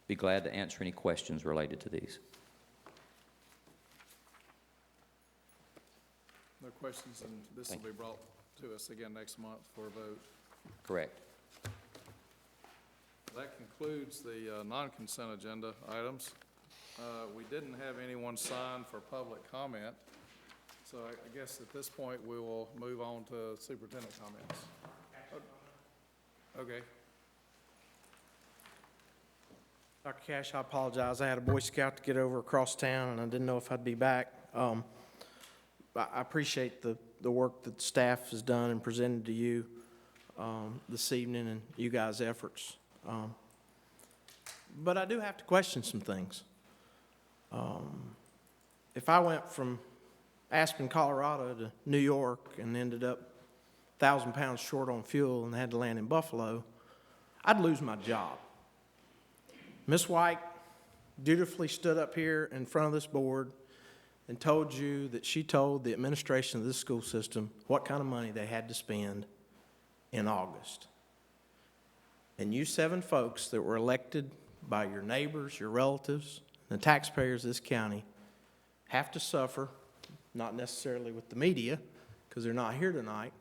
Be glad to answer any questions related to these. No questions, and this will be brought to us again next month for a vote. Correct. That concludes the non-consent agenda items. We didn't have anyone sign for public comment, so I guess at this point we will move on to superintendent comments. Okay. Dr. Cash, I apologize. I had a Boy Scout to get over across town, and I didn't know if I'd be back. I appreciate the work that staff has done and presented to you this evening and you guys' efforts. But I do have to question some things. If I went from Aspen, Colorado to New York and ended up 1,000 pounds short on fuel and had to land in Buffalo, I'd lose my job. Ms. White dutifully stood up here in front of this board and told you that she told the administration of this school system what kind of money they had to spend in August. And you 7 folks that were elected by your neighbors, your relatives, and the taxpayers of this county have to suffer, not necessarily with the media, because they're not here tonight,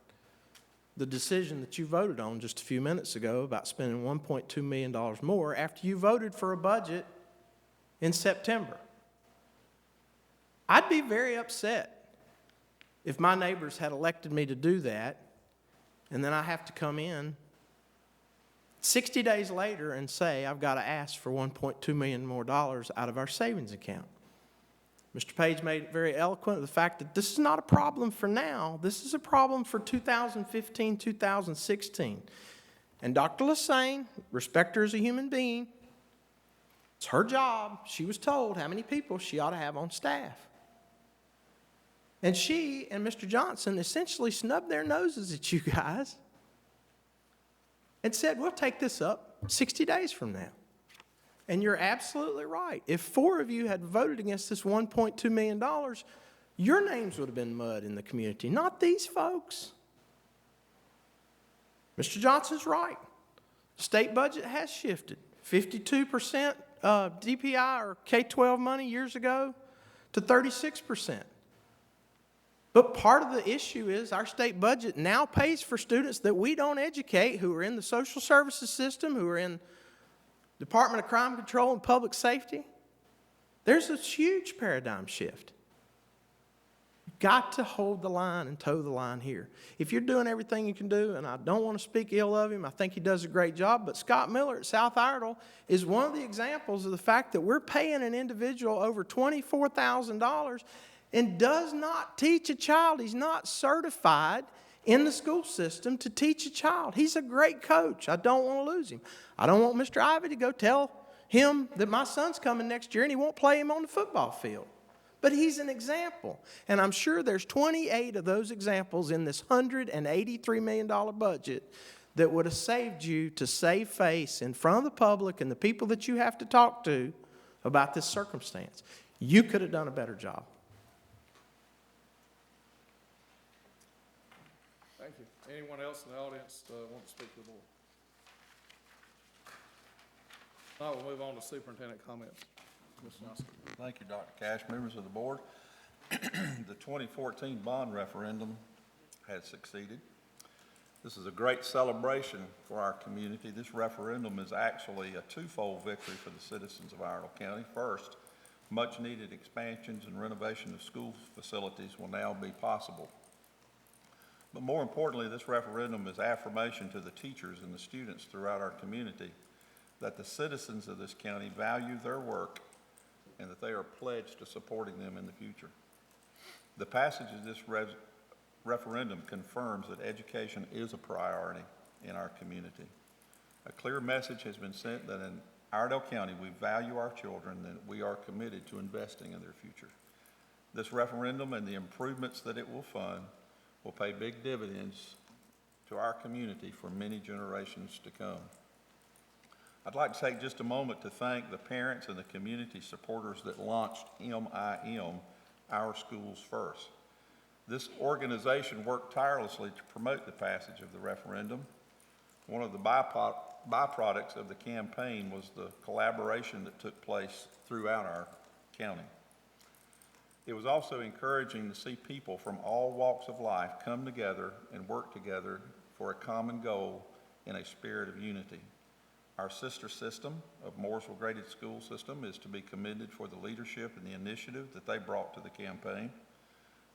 the decision that you voted on just a few minutes ago about spending $1.2 million more after you voted for a budget in September. I'd be very upset if my neighbors had elected me to do that, and then I have to come in 60 days later and say I've got to ask for $1.2 million more out of our savings account. Mr. Page made it very eloquent of the fact that this is not a problem for now. This is a problem for 2015, 2016. And Dr. Lassane, respect her as a human being, it's her job. She was told how many people she ought to have on staff. And she and Mr. Johnson essentially snubbed their noses at you guys and said, we'll take this up 60 days from now. And you're absolutely right. If 4 of you had voted against this $1.2 million, your names would have been mud in the community, not these folks. Mr. Johnson's right. The state budget has shifted. 52% DPI or K-12 money years ago to 36%. But part of the issue is our state budget now pays for students that we don't educate, who are in the social services system, who are in Department of Crime Control and Public Safety. There's a huge paradigm shift. You've got to hold the line and toe the line here. If you're doing everything you can do, and I don't want to speak ill of him, I think he does a great job, but Scott Miller at South Iredell is one of the examples of the fact that we're paying an individual over $24,000 and does not teach a child. He's not certified in the school system to teach a child. He's a great coach. I don't want to lose him. I don't want Mr. Ivy to go tell him that my son's coming next year and he won't play him on the football field. But he's an example. And I'm sure there's 28 of those examples in this $183 million budget that would have saved you to save face in front of the public and the people that you have to talk to about this circumstance. You could have done a better job. Thank you. Anyone else in the audience want to speak to the board? Now we'll move on to superintendent comments. Mr. Johnson. Thank you, Dr. Cash. Members of the board, the 2014 bond referendum has succeeded. This is a great celebration for our community. This referendum is actually a twofold victory for the citizens of Iredell County. First, much-needed expansions and renovation of school facilities will now be possible. But more importantly, this referendum is affirmation to the teachers and the students throughout our community that the citizens of this county value their work and that they are pledged to supporting them in the future. The passage of this referendum confirms that education is a priority in our community. A clear message has been sent that in Iredell County we value our children and that we are committed to investing in their future. This referendum and the improvements that it will fund will pay big dividends to our community for many generations to come. I'd like to take just a moment to thank the parents and the community supporters that launched MIM, Our Schools First. This organization worked tirelessly to promote the passage of the referendum. One of the byproducts of the campaign was the collaboration that took place throughout our county. It was also encouraging to see people from all walks of life come together and work together for a common goal in a spirit of unity. Our sister system of Mooresville Graded School System is to be commended for the leadership and the initiative that they brought to the campaign.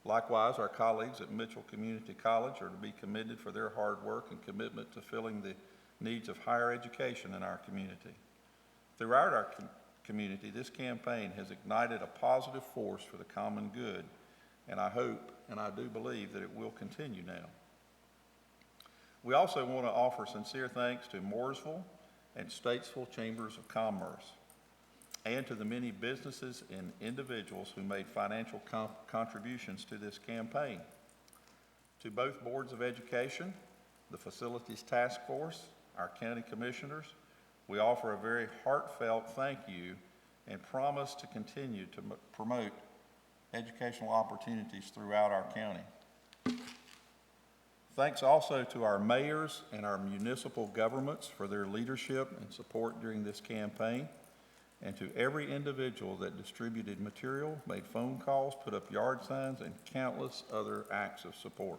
Likewise, our colleagues at Mitchell Community College are to be commended for their hard work and commitment to filling the needs of higher education in our community. Throughout our community, this campaign has ignited a positive force for the common good, and I hope and I do believe that it will continue now. We also want to offer sincere thanks to Mooresville and Statesville Chambers of Commerce, and to the many businesses and individuals who made financial contributions to this campaign. To both boards of education, the Facilities Task Force, our county commissioners, we offer a very heartfelt thank you and promise to continue to promote educational opportunities throughout our county. Thanks also to our mayors and our municipal governments for their leadership and support during this campaign, and to every individual that distributed material, made phone calls, put up yard signs, and countless other acts of support.